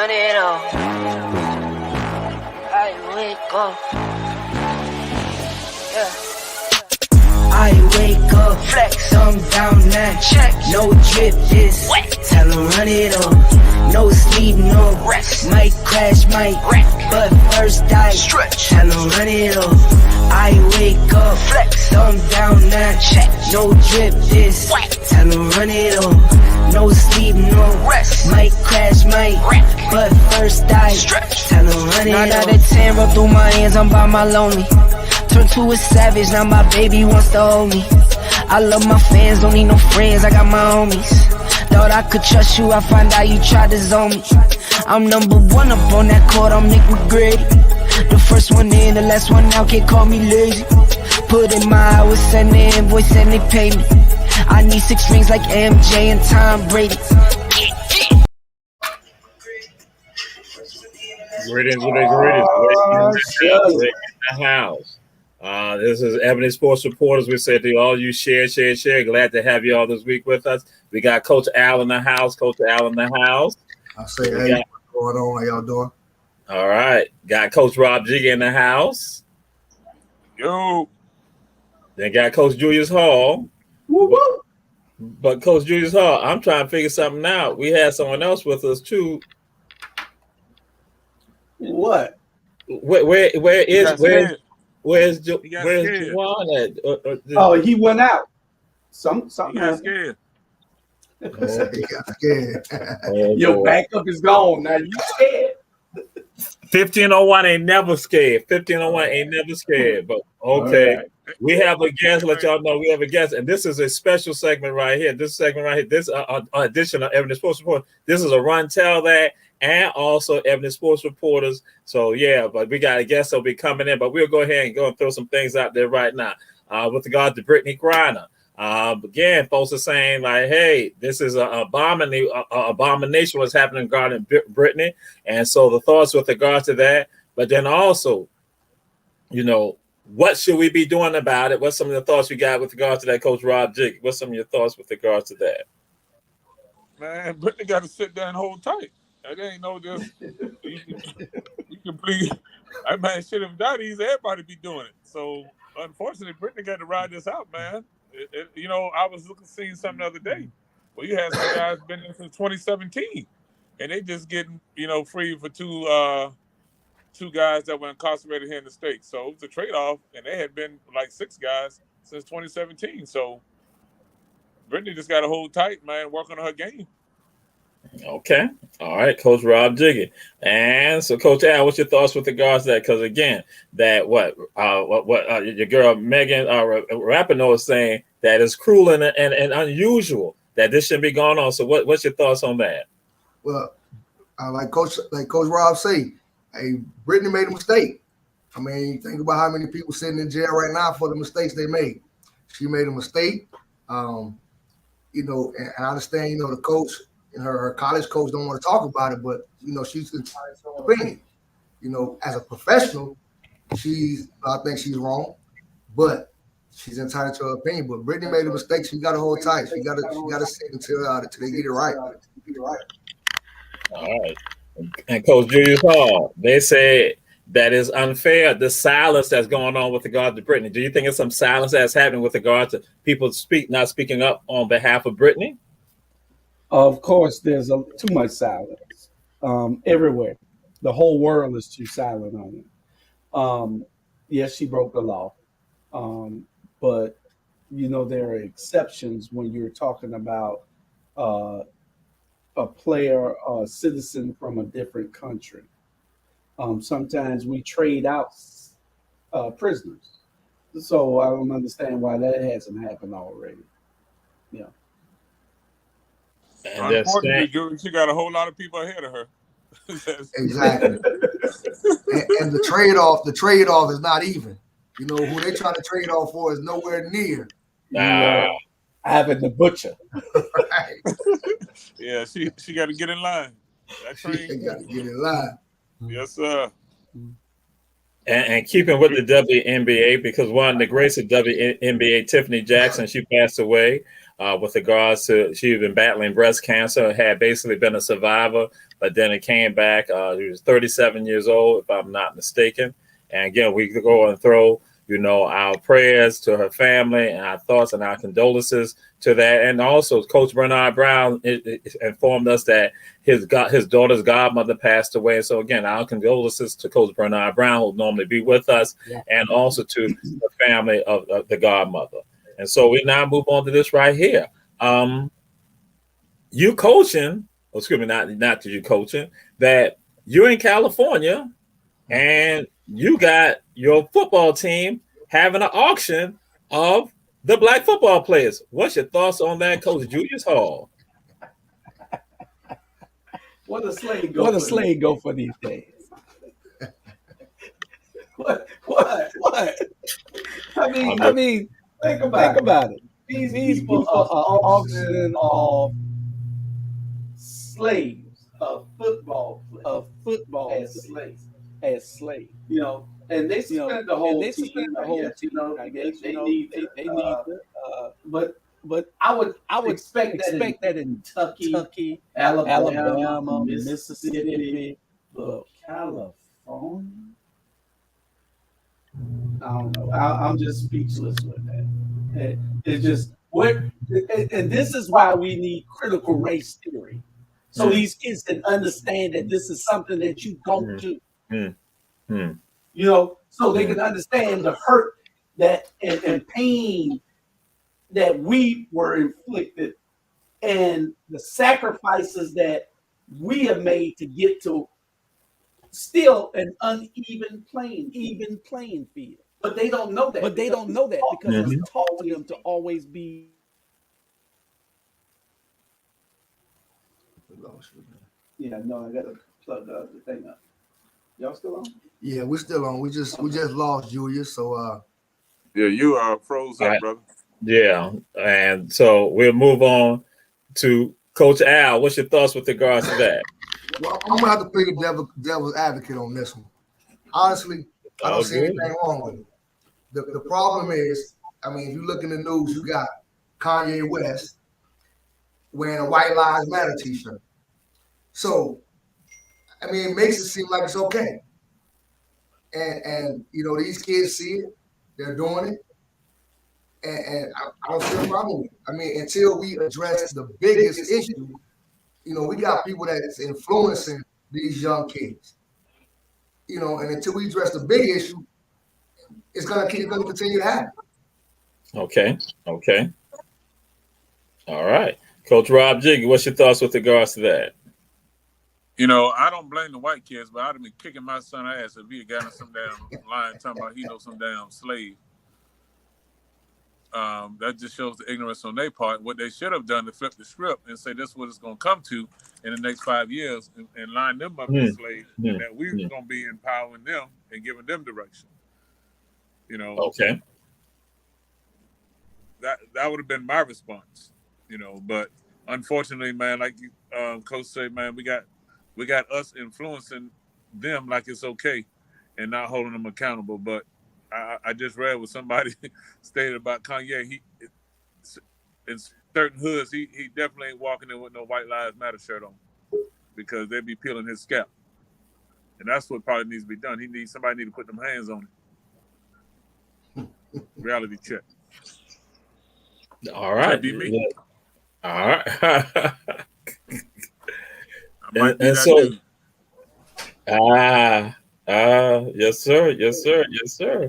run it up. I wake up. Yeah. I wake up, flex, thumb down that check. No drip, this wet. Tell him run it up. No sleep, no rest. Might crash, might wreck, but first I stretch. Tell him run it up. I wake up, flex, thumb down that check. No drip, this wet. Tell him run it up. No sleep, no rest. Might crash, might wreck, but first I stretch. Tell him run it up. 9 out of 10 roll through my hands, I'm by my lonely. Turned to a savage, now my baby wants to hold me. I love my fans, don't need no friends, I got my homies. Thought I could trust you, I find out you tried to zone me. I'm number one up on that court, I'm Nick McGrady. The first one in, the last one out, can't call me lazy. Put in my hours, send the invoice and they pay me. I need 6 rings like MJ and Tom Brady. Greetings with the in the house. This is Ebony Sports Reporters. We say to all you share. Glad to have you all this week with us. We got Coach Al in the house. I say, hey, what's going on? How y'all doing? All right. Got Coach Rob Jiggy in the house. Yo. Then got Coach Julius Hall. Woo-woo. But Coach Julius Hall, I'm trying to figure something out. We had someone else with us too. What? Where's Juwan at? Oh, he went out. Something He got scared. He got scared. Your backup is gone. Now you scared. 1501 ain't never scared. 1501 ain't never scared. But okay. Right. We have a guest. Let y'all know we have a guest, and this is a special segment right here. This edition of Ebony Sports Report. This is a run tell that, and also Ebony Sports Reporters. So yeah, but we got a guest that'll be coming in. But we'll go ahead and go and throw some things out there right now. With regard to Brittany Griner. Again, folks are saying like, hey, this is an abomination what's happening regarding Brittany. And so the thoughts with regard to that, but then also, you know, what should we be doing about it? What's some of the thoughts you got with regard to that, Coach Rob Jig? What's some of your thoughts with regards to that? Man, Brittany got to sit there and hold tight. That ain't no just you can please. I man, shit, if that easy, everybody be doing it. So unfortunately, Brittany got to ride this out, man. You know, I was seeing something the other day. Well, you had some guys been there since 2017, and they just getting, you know, free for two guys that were incarcerated here in the States. So it was a trade-off, and they had been like 6 guys since 2017. So Brittany just got to hold tight, man, work on her game. Okay. All right, Coach Rob Jiggy. And so, Coach Al, what's your thoughts with regards to that? Because, again, that your girl Megan Rapinoe is saying that is cruel and unusual, that this shouldn't be going on. So what's your thoughts on that? Well, like Coach Rob say, hey, Brittany made a mistake. I mean, think about how many people sitting in jail right now for the mistakes they made. She made a mistake. You know, and I understand, you know, the coach and her college coach don't want to talk about it, but, you know, she's entitled to her opinion. You know, as a professional, I think she's wrong, but she's entitled to her opinion. But Brittany made a mistake. She got to hold tight. She got to sit until they get it right. All right. And Coach Julius Hall, they say that is unfair, the silence that's going on with regard to Brittany. Do you think it's some silence that's happening with regard to people not speaking up on behalf of Brittany? Of course, there's too much silence everywhere. The whole world is too silent on it. Yes, she broke the law. But, you know, there are exceptions when you're talking about a player or a citizen from a different country. Sometimes we trade out prisoners. So I don't understand why that hasn't happened already. Yeah. And unfortunately, she got a whole lot of people ahead of her. Exactly. and the trade-off is not even. You know, who they trying to trade off for is nowhere near. Having the butcher. Right. Yeah, she got to get in line. She got to get in line. Yes, sir. And keeping with the WNBA, because one of the greats of WNBA, Tiffany Jackson, she passed away with regards to she had been battling breast cancer, had basically been a survivor, but then it came back. She was 37 years old, if I'm not mistaken. And again, we could go and throw, our prayers to her family and our thoughts and our condolences to that. And also, Coach Bernard Brown informed us that his daughter's godmother passed away. And so again, our condolences to Coach Bernard Brown, who will normally be with us, and also to the family of the godmother. And so we now move on to this right here. You coaching, excuse me, not that you coaching, that you're in California and you got your football team having an auction of the black football players. What's your thoughts on that, Coach Julius Hall? What a slave go for these days? What? I mean, think about it. These people are auctioning off slaves of football as slaves. And they suspended the whole team. I guess they need but I would expect that in Kentucky, Alabama, Mississippi, but California. I don't know. I'm just speechless with that. It's just and this is why we need critical race theory, so these kids can understand that this is something that you don't do. So they can understand the hurt that and pain that we were inflicted and the sacrifices that we have made to get to still an uneven playing field. But they don't know that. Because it's taught to them to always be. Yeah, no, I gotta plug the thing up. Y'all still on? Yeah, we're still on. We just lost Julius, so yeah, you are froze up, brother. Yeah, and so we'll move on to Coach Al. What's your thoughts with regards to that? Well, I'm gonna have to play the devil's advocate on this one. Honestly, I don't see anything wrong with it. The problem is, I mean, if you look in the news, you got Kanye West wearing a White Lives Matter t-shirt. So, I mean, it makes it seem like it's okay. And these kids see it, they're doing it, and I don't see a problem with it. I mean, until we address the biggest issue, we got people that's influencing these young kids. And until we address the big issue, it's gonna continue to happen. Okay. All right. Coach Rob Jiggy, what's your thoughts with regards to that? I don't blame the white kids, but I'd have been kicking my son ass if he had gotten some damn line talking about he knows some damn slave. That just shows the ignorance on their part. What they should have done to flip the script and say this is what it's going to come to in the next 5 years and line them up as slaves, and that we're going to be empowering them and giving them direction. Okay. That would have been my response. But unfortunately, man, like Coach said, man, we got us influencing them like it's okay and not holding them accountable. But I just read what somebody stated about Kanye. In certain hoods, he definitely ain't walking in with no White Lives Matter shirt on because they'd be peeling his scalp. And that's what probably needs to be done. Somebody need to put them hands on it. Reality check. All right. That'd be me. All right. And so, yes, sir.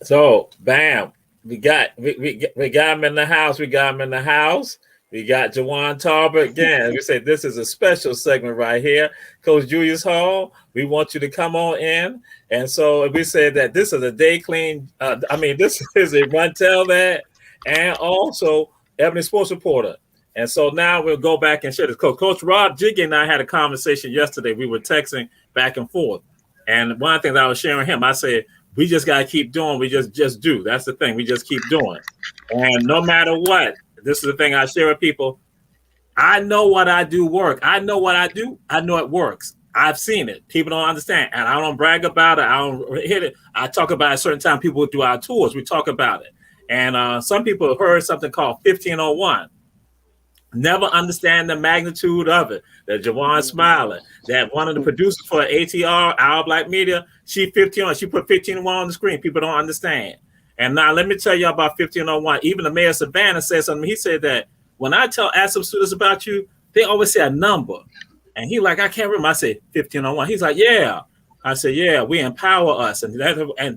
So, bam, we got him in the house. We got Jawan Tarver again. We say this is a special segment right here. Coach Julius Hall, we want you to come on in. And so we said that this is a day clean. This is a Run Tell That, and also Ebony Sports Reporter. And so now we'll go back and share this. Coach Rob Jiggy and I had a conversation yesterday. We were texting back and forth. And one of the things I was sharing with him, I said, we just got to keep doing. We just do. That's the thing. We just keep doing. And no matter what, this is the thing I share with people. I know what I do work. I know what I do. I know it works. I've seen it. People don't understand, and I don't brag about it. I don't hit it. I talk about it a certain time. People do our tours. We talk about it, and some people heard something called 1501. Never understand the magnitude of it. That Jawan Smiley, that one of the producers for ATR, Our Black Media, she 1501. She put 1501 on the screen. People don't understand. And now let me tell you about 1501. Even the mayor of Savannah said something. He said that when I ask some students about you, they always say a number. And he like, I can't remember. I said 1501. He's like, yeah. I said, yeah, we empower us. And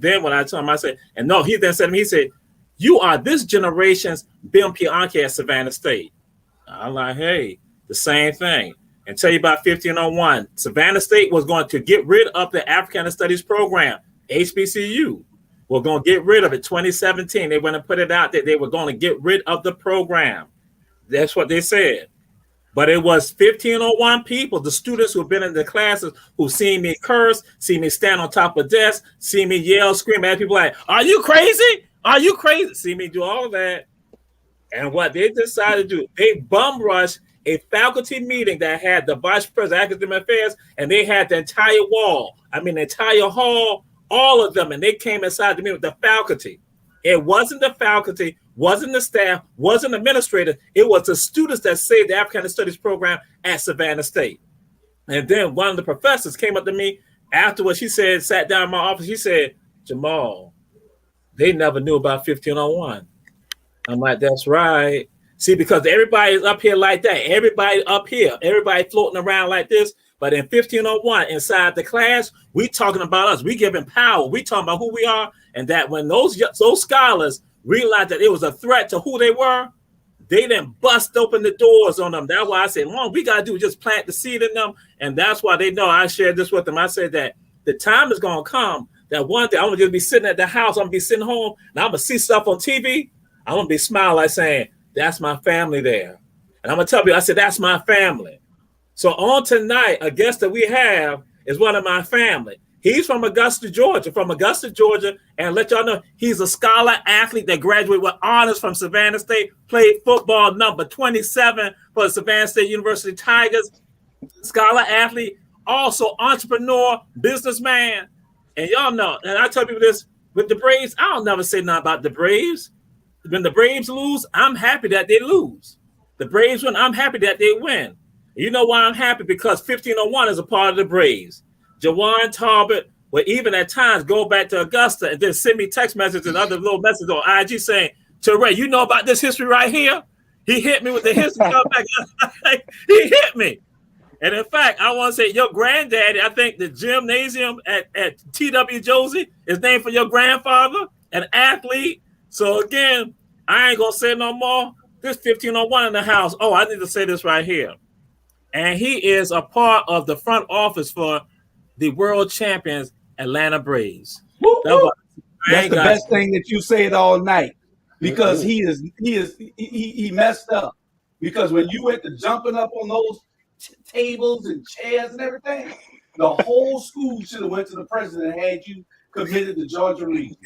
then when I told him, I said, and no, he then said to me, he said, you are this generation's Bim Pianki at Savannah State. I'm like, hey, the same thing. And tell you about 1501. Savannah State was going to get rid of the Africana Studies program. HBCU. We're going to get rid of it. 2017. They went and put it out that they were going to get rid of the program. That's what they said. But it was 1501 people, the students who've been in the classes, who seen me curse, see me stand on top of desks, see me yell, scream at people like, are you crazy? Are you crazy? See me do all of that. And what they decided to do, they bum rushed a faculty meeting that had the vice president of academic affairs, and they had the entire wall, the entire hall, all of them, and they came inside the meeting with the faculty. It wasn't the faculty, wasn't the staff, wasn't the administrator. It was the students that saved the African Studies program at Savannah State. And then one of the professors came up to me afterwards. She said, sat down in my office. She said, Jamal, they never knew about 1501. I'm like, that's right. See, because everybody is up here like that. Everybody up here, everybody floating around like this. But in 1501, inside the class, we talking about us. We giving power. We talking about who we are. And that when those scholars realized that it was a threat to who they were, they didn't bust open the doors on them. That's why I said, all we got to do is just plant the seed in them. And that's why they know. I shared this with them. I said that the time is going to come that one day I'm going to just be sitting at the house. I'm going to be sitting home and I'm going to see stuff on TV. I'm going to be smiling like saying, that's my family there. And I'm going to tell you, I said, that's my family. So on tonight, a guest that we have is one of my family. He's from Augusta, Georgia, and let y'all know he's a scholar athlete that graduated with honors from Savannah State, played football number 27 for the Savannah State University Tigers, scholar athlete, also entrepreneur, businessman. And y'all know, and I tell people this, with the Braves, I don't never say nothing about the Braves. When the Braves lose, I'm happy that they lose. The Braves win, I'm happy that they win. You know why I'm happy? Because 1501 is a part of the Braves. Jawan Talbot would even at times go back to Augusta and then send me text messages and other little messages on IG saying, Teray, you know about this history right here? He hit me with the history. He hit me. And in fact, I want to say your granddaddy, I think the gymnasium at T.W. Josie is named for your grandfather, an athlete. So again, I ain't going to say no more. This 1501 in the house. Oh, I need to say this right here. And he is a part of the front office for the world champions Atlanta Braves. That's the best thing that you said all night, because he messed up. Because when you went to jumping up on those tables and chairs and everything, the whole school should have went to the president and had you committed to Georgia Region.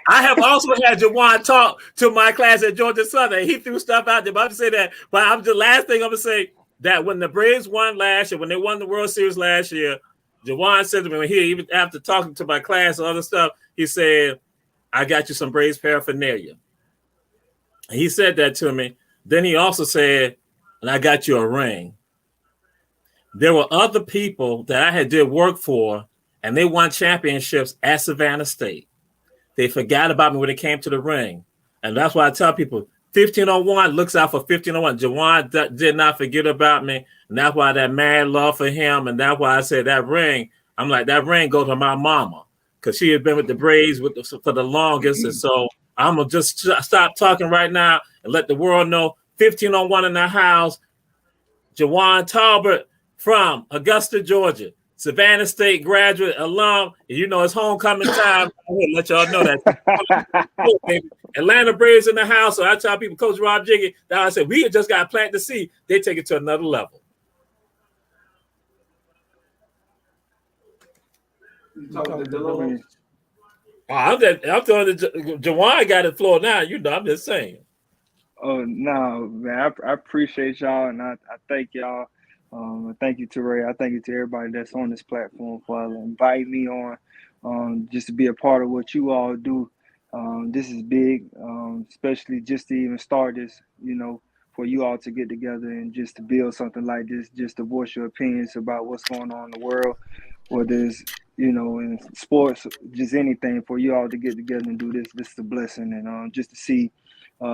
I have also had Jawan talk to my class at Georgia Southern. He threw stuff out there, but I'm to say that. But I'm the last thing I'm gonna say that when the Braves won last year, when they won the World Series last year, Jawan said to me, even after talking to my class and other stuff, he said, I got you some Braves paraphernalia. And he said that to me. Then he also said, and I got you a ring. There were other people that I had did work for, and they won championships at Savannah State. They forgot about me when it came to the ring. And that's why I tell people, 1501 looks out for 1501. Jawan did not forget about me. And that's why that mad love for him. And that's why I said that ring, I'm like, that ring goes to my mama. Because she had been with the Braves for the longest. And so I'm going to just stop talking right now and let the world know 1501 in the house. Jawan Talbot from Augusta, Georgia. Savannah State graduate, alum. You know, it's homecoming time. I will let y'all know that. Atlanta Braves in the house. So I tell people, Coach Rob Jiggy, that I said, we just got to plant the seed. They take it to another level. You talking to Delos? I'm throwing Jawan got the floor now. You know, I'm just saying. Oh no, man! I appreciate y'all, and I thank y'all. Thank you to Ray. I thank you to everybody that's on this platform for inviting me on, just to be a part of what you all do. This is big, especially just to even start this. For you all to get together and just to build something like this, just to voice your opinions about what's going on in the world, whether it's in sports, just anything. For you all to get together and do this, this is a blessing, and just to see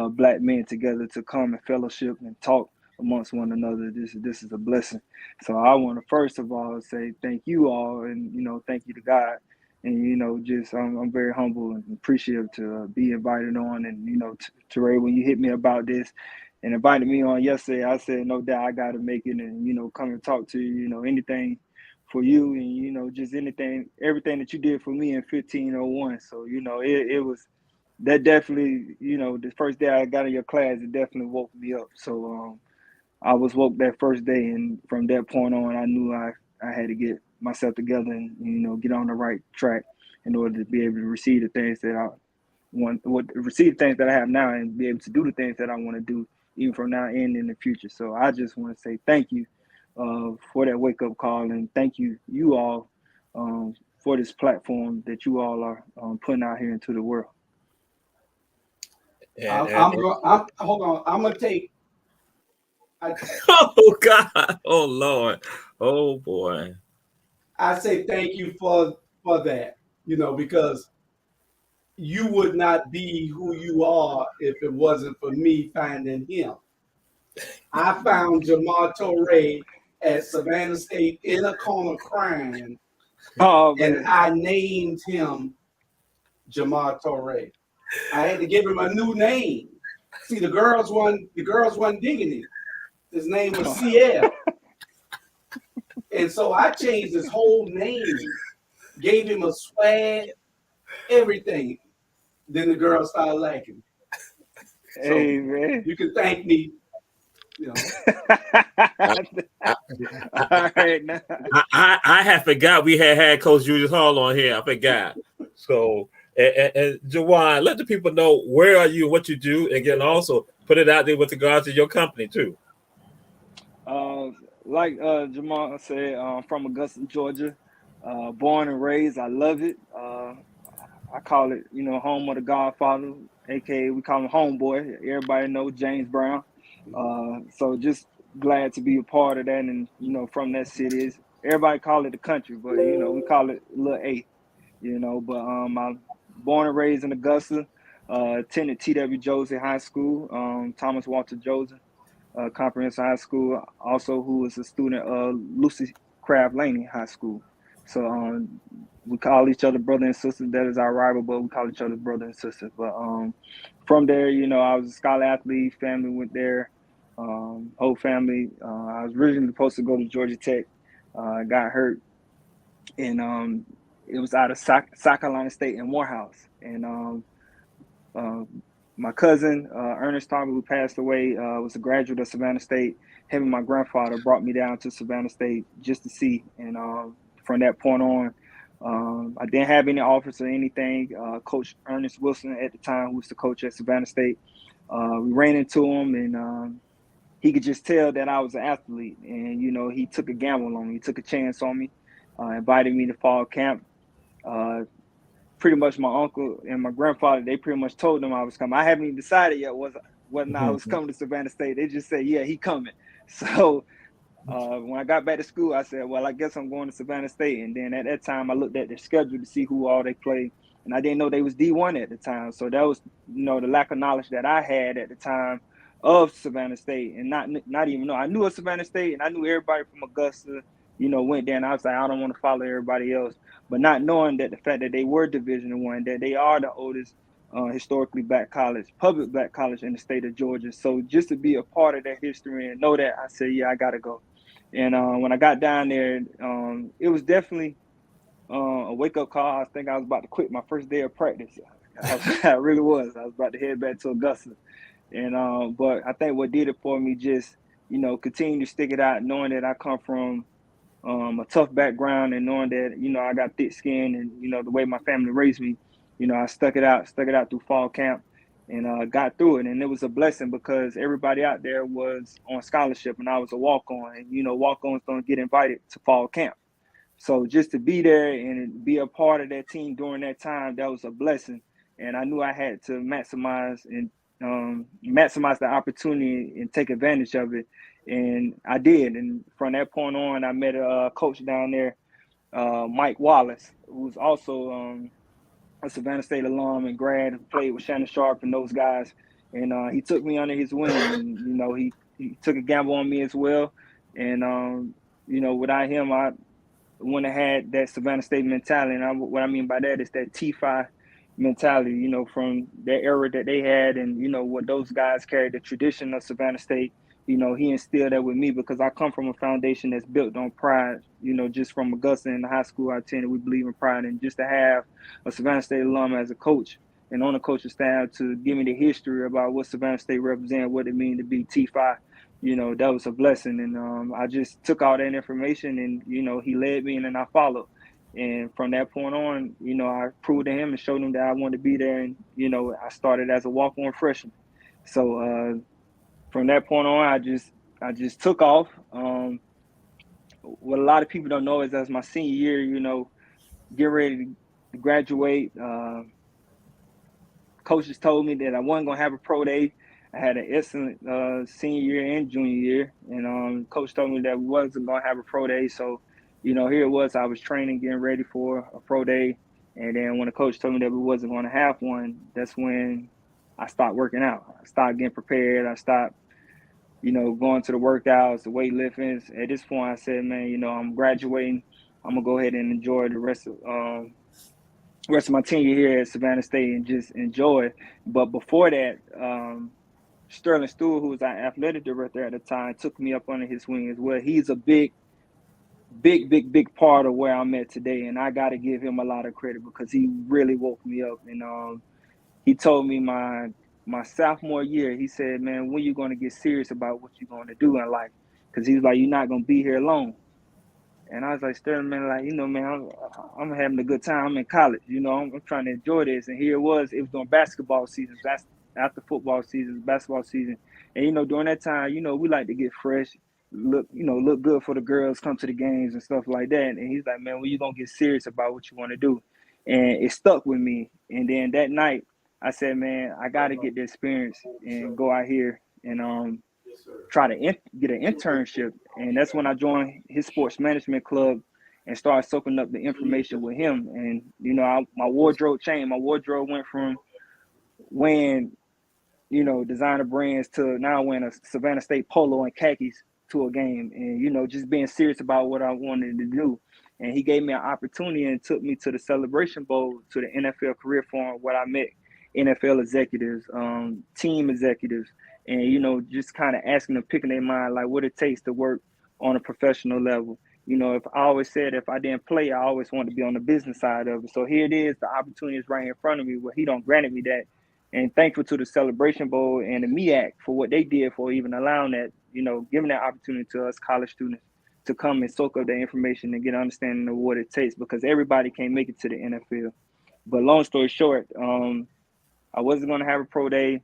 black men together to come and fellowship and talk amongst one another. This is a blessing. So I want to first of all say thank you all, and thank you to God, and just I'm very humble and appreciative to be invited on, and to Ray, when you hit me about this and invited me on yesterday, I said no doubt I got to make it, and come and talk to you. Anything for you, and just everything that you did for me in 1501. So it was. That definitely, the first day I got in your class, it definitely woke me up. So I was woke that first day, and from that point on, I knew I had to get myself together and get on the right track in order to be able to receive the things that I receive the things that I have now, and be able to do the things that I want to do even from now and in the future. So I just want to say thank you for that wake up call, and thank you all for this platform that you all are putting out here into the world. Hold on. I'm gonna take. Oh God! Oh Lord! Oh boy! I say thank you for that. Because you would not be who you are if it wasn't for me finding him. I found Jamal Torre at Savannah State in a corner crying, and I named him Jamal Torre. I had to give him a new name. See, the girls wasn't digging it. His name was CL. And so I changed his whole name, gave him a swag, everything. Then the girls started liking. Hey, man. You can thank me. All right, now. I had forgot we had Coach Julius Hall on here. I forgot. So and Jawan, let the people know where are you, what you do, and again also put it out there with regards to your company too. Like Jamal said, from Augusta, Georgia, born and raised. I love it. I call it, home of the Godfather, aka we call him Homeboy. Everybody knows James Brown. So just glad to be a part of that, and from that city. Everybody call it the country, but we call it Little A. But I'm born and raised in Augusta. Attended T.W. Josie High School, Thomas Walter Joseph Comprehensive High School. Also, who was a student of Lucy Craft Laney High School. So we call each other brother and sister. That is our rival, but we call each other brother and sister. But from there, I was a scholar athlete. Family went there. Whole family. I was originally supposed to go to Georgia Tech. Got hurt, and it was out of South Carolina State in Morehouse. And my cousin Ernest Tarver, who passed away, was a graduate of Savannah State. Him and my grandfather brought me down to Savannah State just to see. And from that point on, I didn't have any offers or anything. Coach Ernest Wilson at the time, who was the coach at Savannah State, we ran into him, and he could just tell that I was an athlete. And, he took a gamble on me. He took a chance on me, invited me to fall camp. Pretty much my uncle and my grandfather, they pretty much told them I was coming. I haven't even decided yet whether or not I was coming to Savannah State. They just said, yeah, he coming. So when I got back to school, I said, well, I guess I'm going to Savannah State. And then at that time, I looked at their schedule to see who all they played. And I didn't know they was D1 at the time. So that was, the lack of knowledge that I had at the time of Savannah State, and not even know. I knew of Savannah State, and I knew everybody from Augusta, went there. And I was like, I don't want to follow everybody else. But not knowing that the fact that they were Division I, that they are the oldest historically black college, public black college in the state of Georgia. So just to be a part of that history and know that, I said, yeah, I got to go. And when I got down there, it was definitely a wake-up call. I think I was about to quit my first day of practice. I really was. I was about to head back to Augusta. And but I think what did it for me, just, continue to stick it out, knowing that I come from a tough background, and knowing that, I got thick skin, and, the way my family raised me, I stuck it out through fall camp. and got through it. And it was a blessing because everybody out there was on scholarship and I was a walk-on. And, you know, walk-ons don't get invited to fall camp. So just to be there and be a part of that team during that time, that was a blessing. And I knew I had to maximize the opportunity and take advantage of it. And I did. And from that point on, I met a coach down there, Mike Wallace, who's also a Savannah State alum and grad, who played with Shannon Sharp and those guys. And he took me under his wing, and you know he took a gamble on me as well. And you know, without him, I wouldn't have had that Savannah State mentality. And what I mean by that is that T5 mentality. You know, from that era that they had, and you know what those guys carried, the tradition of Savannah State. You know, he instilled that with me because I come from a foundation that's built on pride. You know, just from Augusta and the high school I attended, we believe in pride. And just to have a Savannah State alum as a coach and on the coaching staff to give me the history about what Savannah State represents, what it means to be T5, you know, that was a blessing. And I just took all that information and, you know, he led me and then I followed. And from that point on, you know, I proved to him and showed him that I wanted to be there. And, you know, I started as a walk-on freshman. So, from that point on, I just took off. What a lot of people don't know is as my senior year, you know, getting ready to graduate, coaches told me that I wasn't gonna have a pro day. I had an excellent senior year and junior year, and coach told me that we wasn't gonna have a pro day. So, you know, here it was. I was training, getting ready for a pro day, and then when the coach told me that we wasn't gonna have one, that's when I stopped working out. I started getting prepared. I stopped, you know, going to the workouts, the weightlifting. At this point, I said, man, you know, I'm graduating. I'm gonna go ahead and enjoy the rest of my tenure here at Savannah State and just enjoy it. But before that, Sterling Stewart, who was our athletic director at the time, took me up under his wing as well. He's a big part of where I'm at today, and I got to give him a lot of credit because he really woke me up. And he told me my sophomore year, he said, man, when you going to get serious about what you're going to do in life? Because he was like, you're not going to be here long. And I was like, Sterling, man, like, you know, man, I'm having a good time. I'm in college, you know, I'm trying to enjoy this. And here it was during basketball season. That's after football season, basketball season. And, you know, during that time, you know, we like to get fresh, look good for the girls, come to the games and stuff like that. And he's like, man, when you going to get serious about what you want to do? And it stuck with me. And then that night, I said, man, I got to get the experience and go out here and try to get an internship. And that's when I joined his sports management club and started soaking up the information with him. And, you know, my wardrobe changed. My wardrobe went from wearing, you know, designer brands to now wearing a Savannah State polo and khakis to a game. And, you know, just being serious about what I wanted to do. And he gave me an opportunity and took me to the Celebration Bowl, to the NFL Career Forum, where I met NFL executives, team executives, and, you know, just kind of asking them, picking their mind, like what it takes to work on a professional level. You know, if I always said if I didn't play, I always wanted to be on the business side of it. So here it is, the opportunity is right in front of me where he don't granted me that. And thankful to the Celebration Bowl and the MEAC for what they did for even allowing that, you know, giving that opportunity to us college students to come and soak up the information and get an understanding of what it takes, because everybody can't make it to the NFL. But long story short, I wasn't going to have a pro day.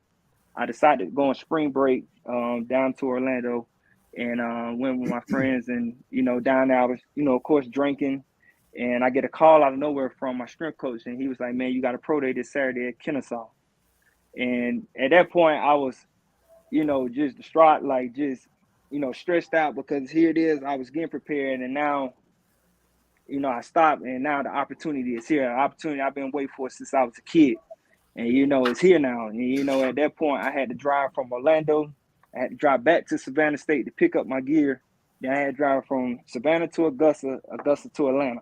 I decided to go on spring break down to Orlando and went with my friends. And, you know, down there I was, you know, of course, drinking. And I get a call out of nowhere from my strength coach. And he was like, man, you got a pro day this Saturday at Kennesaw. And at that point, I was, you know, just distraught, like just, you know, stressed out, because here it is. I was getting prepared. And now, you know, I stopped. And now the opportunity is here. An opportunity I've been waiting for since I was a kid. And, you know, it's here now. And, you know, at that point, I had to drive from Orlando. I had to drive back to Savannah State to pick up my gear. Then I had to drive from Savannah to Augusta to Atlanta.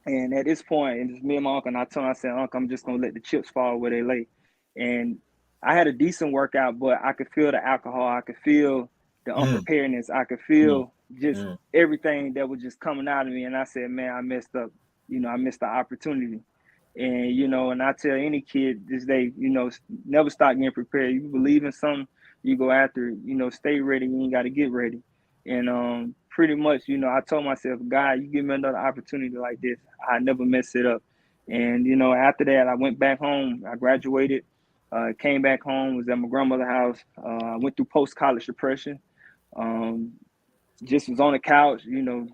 And at this point, it was me and my uncle, and I told him, I said, Uncle, I'm just going to let the chips fall where they lay. And I had a decent workout, but I could feel the alcohol. I could feel the unpreparedness. I could feel just everything that was just coming out of me. And I said, man, I messed up. You know, I missed the opportunity. And, you know, and I tell any kid this day, you know, never stop getting prepared. You believe in something, you go after it. You know, stay ready. You ain't got to get ready. And pretty much, you know, I told myself, God, you give me another opportunity like this, I never mess it up. And, you know, after that, I went back home. I graduated Came back home, was at my grandmother's house. I went through post-college depression. Just was on the couch, didn't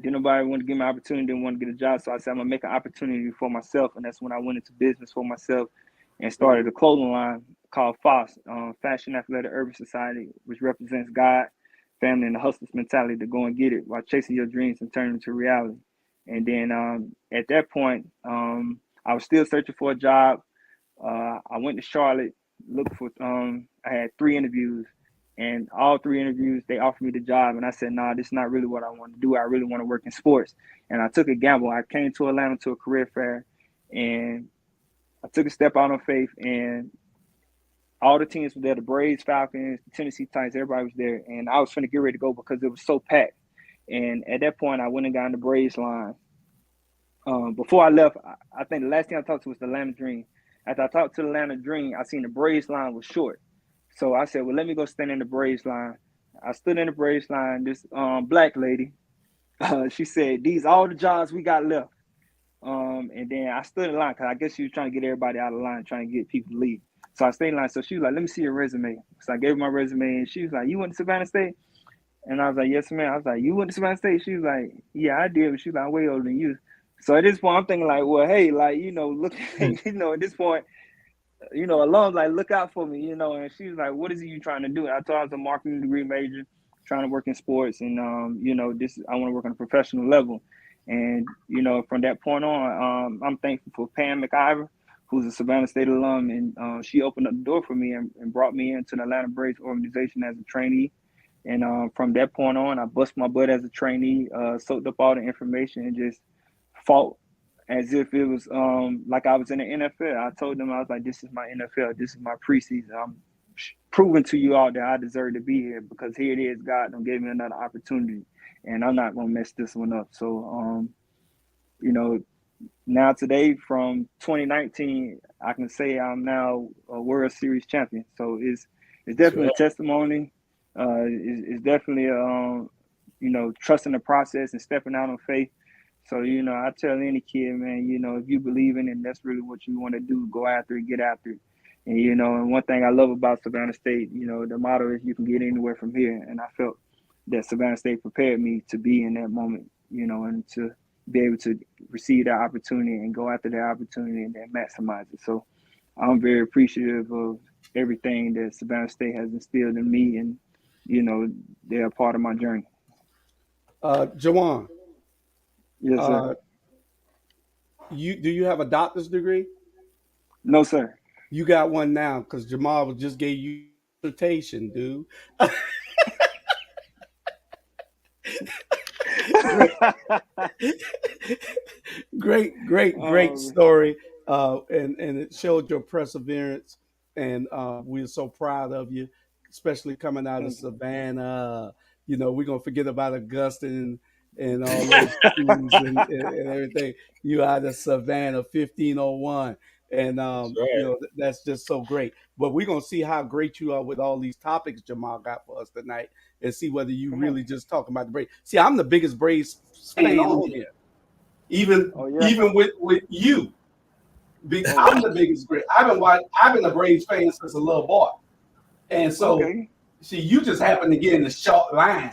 nobody want to give me an opportunity, didn't want to get a job. So I said, I'm going to make an opportunity for myself. And that's when I went into business for myself and started a clothing line called FOS, Fashion Athletic Urban Society, which represents God, family, and the hustler's mentality to go and get it while chasing your dreams and turning them to reality. And then at that point, I was still searching for a job. I went to Charlotte, looked for, I had 3 interviews. And all 3 interviews, they offered me the job. And I said, nah, this is not really what I want to do. I really want to work in sports. And I took a gamble. I came to Atlanta to a career fair. And I took a step out on faith. And all the teams were there, the Braves, Falcons, the Tennessee Titans, everybody was there. And I was finna get ready to go because it was so packed. And at that point, I went and got on the Braves line. Before I left, I think the last thing I talked to was the Atlanta Dream. After I talked to the Atlanta Dream, I seen the Braves line was short. So I said, well, let me go stand in the Braves line. I stood in the Braves line. This black lady, she said, these all the jobs we got left. And then I stood in line because I guess she was trying to get everybody out of line, trying to get people to leave. So I stayed in line. So she was like, let me see your resume. So I gave her my resume, and she was like, you went to Savannah State? And I was like, yes, ma'am. I was like, you went to Savannah State? She was like, yeah, I did. But she was like, I'm way older than you. So at this point, I'm thinking like, well, hey, like, look, at this point, alums like, look out for me, and she was like, what is it you trying to do? And I told her I was a marketing degree major, trying to work in sports, and I want to work on a professional level. And from that point on, I'm thankful for Pam McIver, who's a Savannah State alum, and she opened up the door for me and brought me into the Atlanta Braves organization as a trainee. And from that point on, I bust my butt as a trainee, soaked up all the information, and just fought as if it was like I was in the NFL. I told them, I was like, this is my NFL. This is my preseason. I'm proving to you all that I deserve to be here because here it is. God done gave me another opportunity, and I'm not going to mess this one up. So, now today from 2019, I can say I'm now a World Series champion. So it's definitely a testimony. It's definitely, trusting the process and stepping out on faith. So, I tell any kid, man, if you believe in it and that's really what you want to do, go after it, get after it. And, and one thing I love about Savannah State, the motto is you can get anywhere from here. And I felt that Savannah State prepared me to be in that moment, and to be able to receive that opportunity and go after that opportunity and then maximize it. So I'm very appreciative of everything that Savannah State has instilled in me, and, they're a part of my journey. Jawan. Yes, sir. Do you have a doctor's degree? No, sir. You got one now because Jamal just gave you a dissertation, dude. Great story. And it showed your perseverance, and we're so proud of you, especially coming out of Savannah. We're gonna forget about Augusta and all those schools and everything. You out of Savannah, 1501. And that's just so great. But we're gonna see how great you are with all these topics Jamal got for us tonight, and see whether you really just talking about the Braves. See, I'm the biggest Braves fan on here, even with you. I'm the biggest Braves. I've been a Braves fan since a little boy, and so see, you just happened to get in the short line.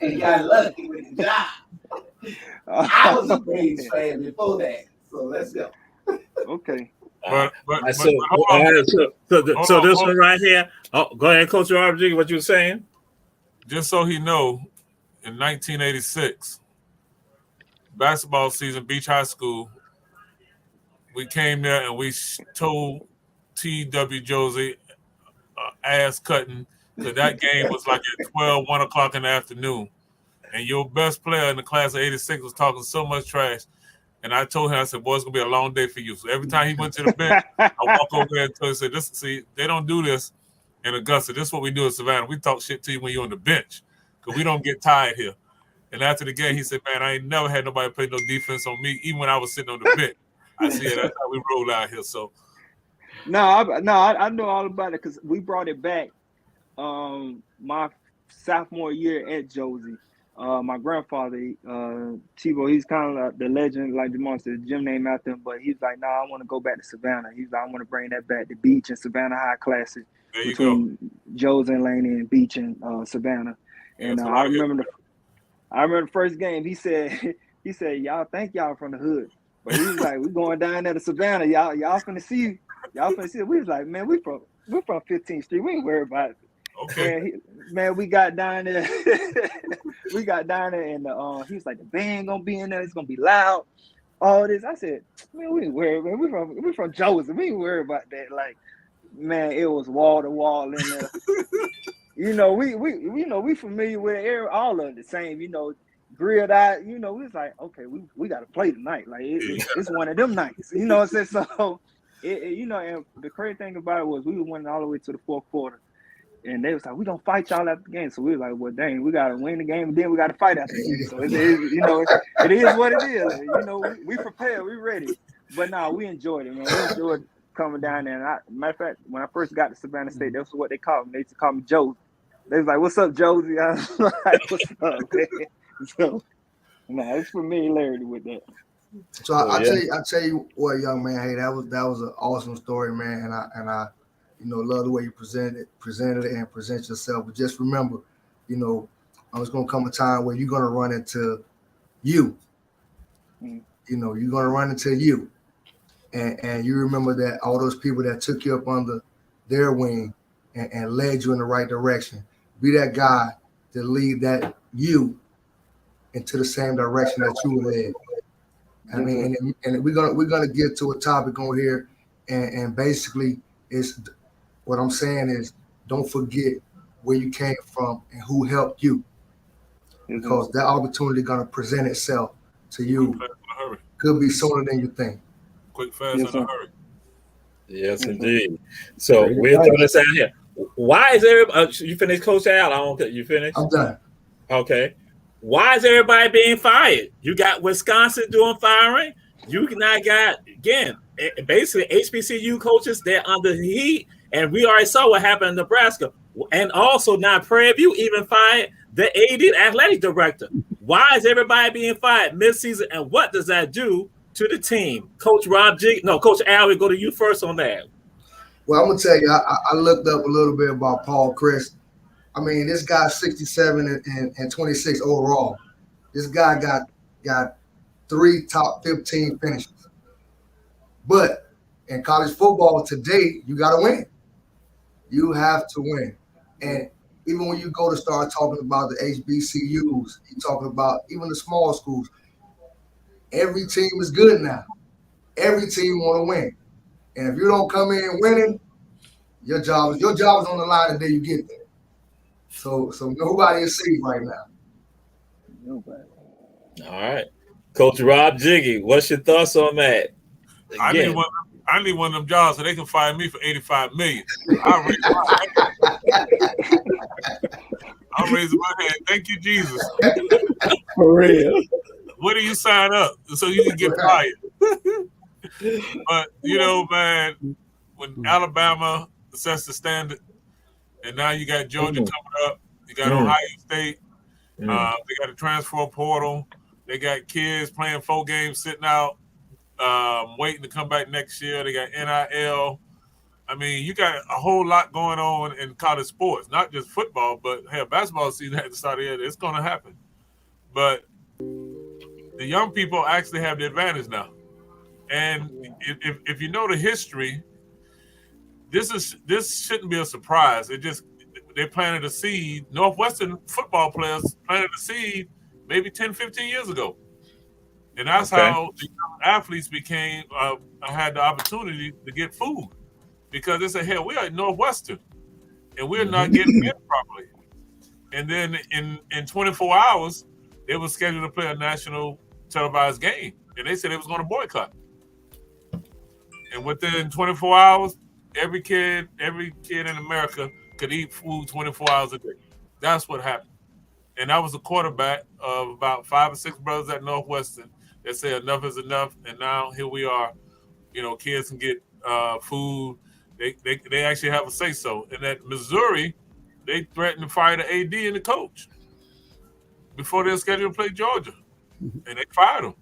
And got lucky with the job. I was a Braves fan before that, so let's go. Okay. So this one right here. Oh, go ahead, Coach RG. What you were saying? Just so he know, in 1986, basketball season, Beach High School, we came there and we told T.W. Josie ass cutting. So that game was like at 1 o'clock in the afternoon. And your best player in the class of 86 was talking so much trash. And I told him, I said, boy, it's going to be a long day for you. So every time he went to the bench, I walk over there and tell him, see, they don't do this in Augusta. This is what we do in Savannah. We talk shit to you when you're on the bench because we don't get tired here. And after the game, he said, man, I ain't never had nobody play no defense on me, even when I was sitting on the bench. I said, that's how we roll out here. So, I know all about it because we brought it back my sophomore year at Josie. my grandfather, Tebow, he's kind of like the legend, like the monster, gym name after him. But he's like, I want to go back to Savannah. He's like, I want to bring that back. The Beach and Savannah High Classic between Joe's and Laney and Beach and Savannah. And I remember the first game. He said, y'all think y'all from the hood, but he was like, we going down there to Savannah. Y'all finna see. We was like, man, we're from 15th Street. We ain't worried about it. Okay. Man, we got down there. And he was like, the band gonna be in there. It's gonna be loud. All this. I said, man, we ain't worried. Man, we from Joseph. We ain't worried about that. Like, man, it was wall to wall in there. We familiar with all of it the same. Grilled out. We was like, okay, we got to play tonight. Like it's one of them nights. You know what I'm saying? So, and the crazy thing about it was we went all the way to the fourth quarter. And they was like, we don't fight y'all after the game. So we was like, well, dang, we got to win the game, and then we got to fight after the game. So it is what it is. We prepared, we ready. But no, we enjoyed it, man. We enjoyed coming down there. And matter of fact, when I first got to Savannah State, that's what they called me. They used to call me Joe. They was like, what's up, Josie? I was like, what's up, man? So, it's familiarity with that. So I tell you what, young man. Hey, that was an awesome story, man. And I love the way you presented it and present yourself. But just remember, it's gonna come a time where you're gonna run into you. You're gonna run into you, and you remember that all those people that took you up under their wing and led you in the right direction. Be that guy to lead that you into the same direction that you were led. I mean, and we're gonna get to a topic on here, and basically it's what I'm saying is don't forget where you came from and who helped you, because that opportunity gonna present itself to you. Could be sooner than you think. Quick, fast, in a hurry. Yes, indeed. So we're throwing this out here. Why is everybody? You finished, Coach Al? You finished? I'm done. Okay. Why is everybody being fired? You got Wisconsin doing firing. You now got, again, basically HBCU coaches. They're under the heat, and we already saw what happened in Nebraska. And also now Prairie View even fired the AD, athletic director. Why is everybody being fired mid-season, and what does that do to the team? Coach Coach Al, we go to you first on that. Well, I'm gonna tell you, I looked up a little bit about Paul Chryst. I mean, this guy's 67 and 26 overall. This guy got 3 top 15 finishes. But in college football today, you got to win. You have to win. And even when you go to start talking about the HBCUs, you're talking about even the small schools, every team is good now. Every team want to win. And if you don't come in winning, your job is on the line until you get there. So nobody is safe right now. Nobody. All right. Coach Rob Jiggy, what's your thoughts on that? Again. I need one of them jobs so they can fire me for $85 million. I'm raising my hand. Thank you, Jesus. For real. Where do you sign up so you can get fired? But, man, when Alabama sets the standard, and now you got Georgia coming up, you got Ohio State, they got a transfer portal, they got kids playing 4 games, sitting out, waiting to come back next year. They got NIL. I mean, you got a whole lot going on in college sports, not just football, but basketball season at the start of the year. It's going to happen. But the young people actually have the advantage now. And if you know the history, this shouldn't be a surprise. They planted a seed. Northwestern football players planted a seed maybe 10, 15 years ago. And that's how the athletes had the opportunity to get food, because they said, "Hey, we are at Northwestern, and we're not getting fed properly." And then in 24 hours, they were scheduled to play a national televised game, and they said they was going to boycott. And within 24 hours, every kid in America could eat food 24 hours a day. That's what happened. And I was a quarterback of about 5 or 6 brothers at Northwestern that said enough is enough, and now here we are. Kids can get food. They actually have a say-so. And at Missouri, they threatened to fire the AD and the coach. before they're scheduled to play Georgia, and they fired him.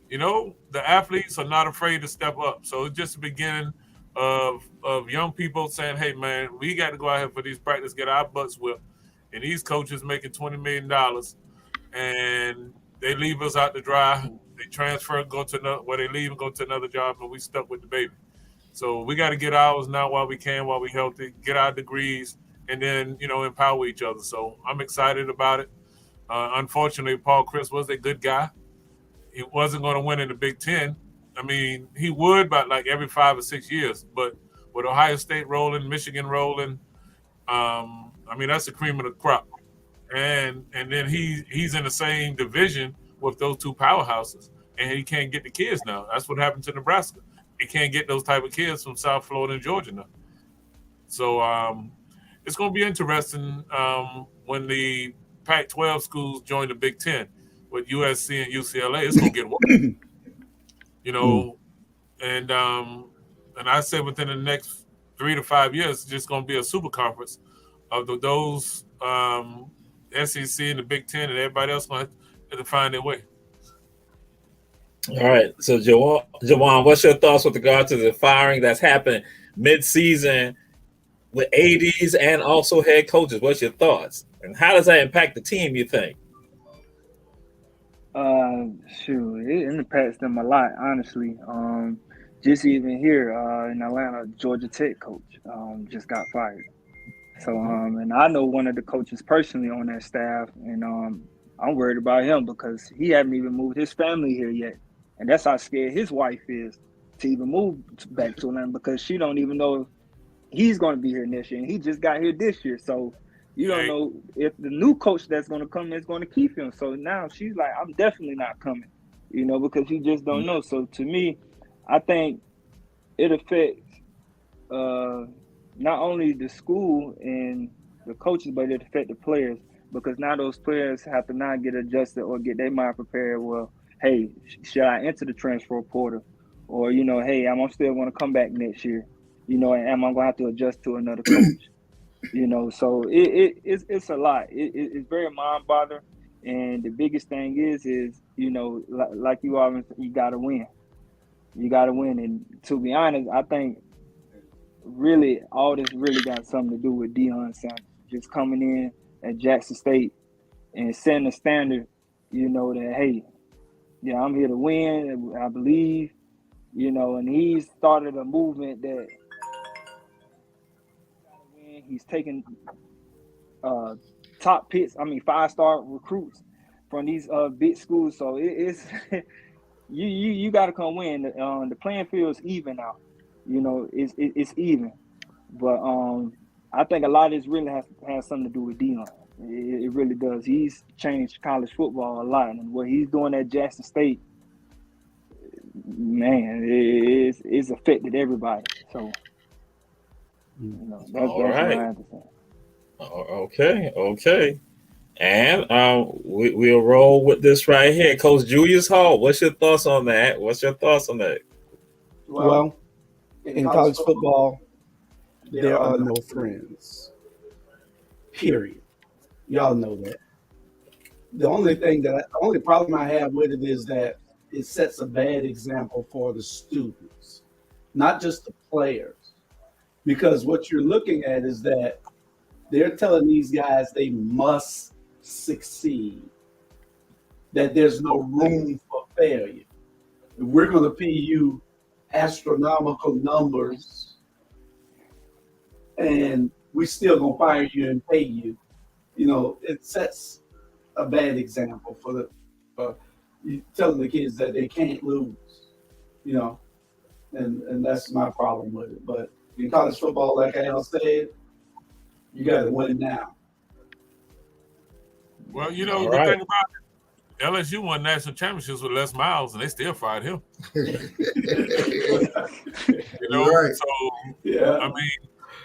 You know, the athletes are not afraid to step up. So it's just the beginning of young people saying, hey, man, we got to go out here for these practice, get our butts whipped. And these coaches making $20 million, and they leave us out to dry. They transfer, go to another, where they leave and go to another job, and we stuck with the baby. So we got to get ours now while we can, while we're healthy, get our degrees, and then, you know, empower each other. So I'm excited about it. Unfortunately, Paul Chris was a good guy. He wasn't going to win in the Big Ten. I mean, he would about like every 5 or 6 years. But with Ohio State rolling, Michigan rolling, I mean, that's the cream of the crop. And then he's in the same division with those two powerhouses, and he can't get the kids now. That's what happened to Nebraska. He can't get those type of kids from South Florida and Georgia now. So it's going to be interesting when the Pac-12 schools join the Big Ten with USC and UCLA. It's going to get worse. You know, and I said within the next 3 to 5 years, it's just going to be a super conference of those SEC and the Big Ten, and everybody else going to have to find their way. All right. So, Jawan, what's your thoughts with regard to the firing that's happened mid-season with ADs and also head coaches? What's your thoughts? And how does that impact the team, you think? It impacts them a lot, honestly. Just even here in Atlanta, Georgia Tech coach just got fired. So, and I know one of the coaches personally on that staff, and I'm worried about him because he hasn't even moved his family here yet. And that's how scared his wife is to even move back to Atlanta, because she don't even know if he's going to be here next year. And he just got here this year. So you don't know if the new coach that's going to come is going to keep him. So now she's like, I'm definitely not coming, you know, because you just don't know. So to me, I think it affects not only the school and the coaches, but it affects the players, because now those players have to not get adjusted or get their mind prepared. Well, hey, should I enter the transfer portal? Or, you know, hey, I'm still going to come back next year, you know, and am I going to have to adjust to another coach? You know, so it's a lot. It's very mind-boggling. And the biggest thing is, you know, like you always, you got to win. You got to win. And to be honest, I think really all this really got something to do with Deion Sanders just coming in at Jackson State and setting a standard, you know, that, hey, yeah, I'm here to win, I believe, you know, and he's started a movement that he's taking top picks, 5-star recruits from these big schools. So it's you got to come win. The playing field is even now. You know, it's even. But I think a lot of this really has something to do with Deion. It really does. He's changed college football a lot, and what he's doing at Jackson State, man, it's affected everybody. So, you know, that's what I have to say. Okay. And we'll roll with this right here. Coach Julius Hall, what's your thoughts on that? Well, in college football, there are no friends. Period. Y'all know that. The only problem I have with it is that it sets a bad example for the students, not just the players. Because what you're looking at is that they're telling these guys they must succeed, that there's no room for failure. We're going to pay you astronomical numbers, and we still going to fire you and pay you. You know, it sets a bad example for you telling the kids that they can't lose, you know, and that's my problem with it. But in college football, like Al said, you got to win now. Well, you know, the thing about it, LSU won national championships with Les Miles, and they still fired him. You know, right. So, yeah. I mean,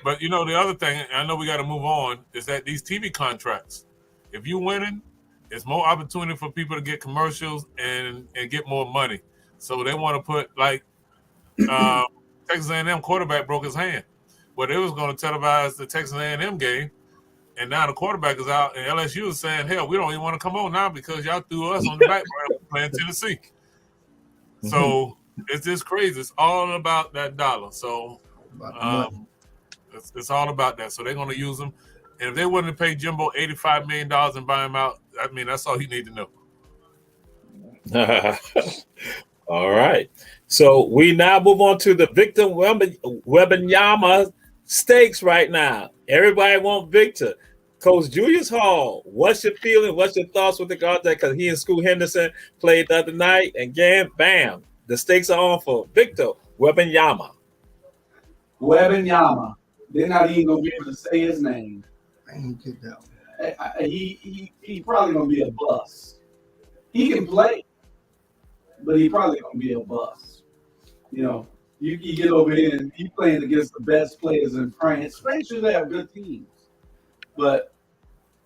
but, you know, the other thing, I know we got to move on, is that these TV contracts, if you're winning, it's more opportunity for people to get commercials and get more money. So they want to put, like, Texas A&M quarterback broke his hand. Well, they was going to televise the Texas A&M game, and now the quarterback is out, and LSU is saying, hell, we don't even want to come on now because y'all threw us on the back burner playing Tennessee. So it's just crazy. It's all about that dollar. So it's all about that. So they're going to use them. And if they wanted to pay Jimbo $85 million and buy him out, I mean, that's all he need to know. All right. So we now move on to the Victor Wembanyama stakes right now. Everybody want Victor. Coach Julius Hall, what's your feeling? What's your thoughts with regard to that? Because he and Scoot Henderson played the other night, and again, bam, the stakes are on for Victor Wembanyama. Wembanyama. They're not even going to be able to say his name. I ain't get that one. He probably going to be a bust. He can play, but he probably going to be a bust. You know, you get over here and he playing against the best players in France. France usually have good teams, but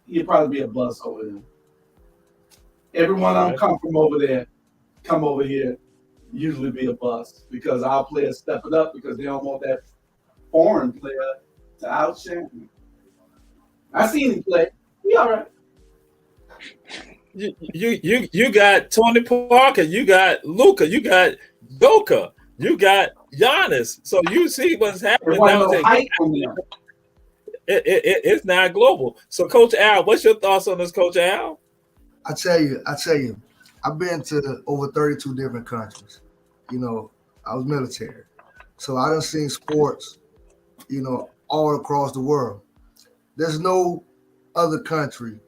he'll probably be a bust over there. Everyone I come from over there, come over here, usually be a bust because our players step it up because they don't want that foreign player to outshine. I seen him play. He all right. You got Tony Parker, you got Luka, you got Joker, you got Giannis. So you see what's happening now. It's now global. So Coach Al, what's your thoughts on this, Coach Al? I tell you, I've been to over 32 different countries. You know, I was military. So I done seen sports, you know, all across the world. There's no other country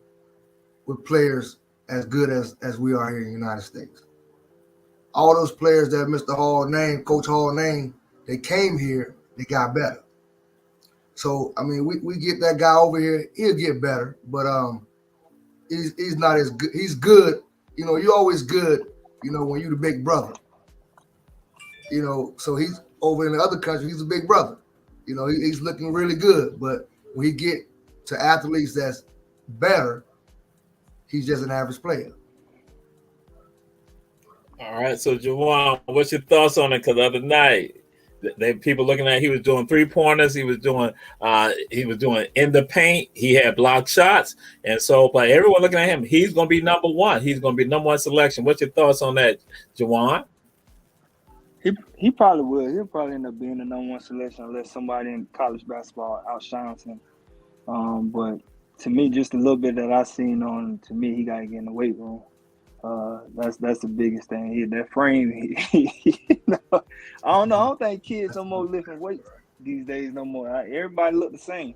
with players as good as we are here in the United States. All those players that Mr. Hall named, Coach Hall named, they came here, they got better. So, I mean, we get that guy over here, he'll get better, but he's not as good. He's good. You know, you're always good, you know, when you're the big brother. You know, so he's over in the other country, he's a big brother. You know, he's looking really good, but when he get to athletes that's better, he's just an average player. All right, so Juwan, what's your thoughts on it? Because the other night, people looking at he was doing 3-pointers, he was doing in the paint, he had blocked shots, and so but everyone looking at him, he's going to be number one. He's going to be number one selection. What's your thoughts on that, Juwan? He probably will. He'll probably end up being the number one selection unless somebody in college basketball outshines him. But to me, just a little bit that I seen on, to me, he got to get in the weight room. That's the biggest thing. That frame. I don't know. I don't think kids no more lifting weights these days no more. Everybody look the same.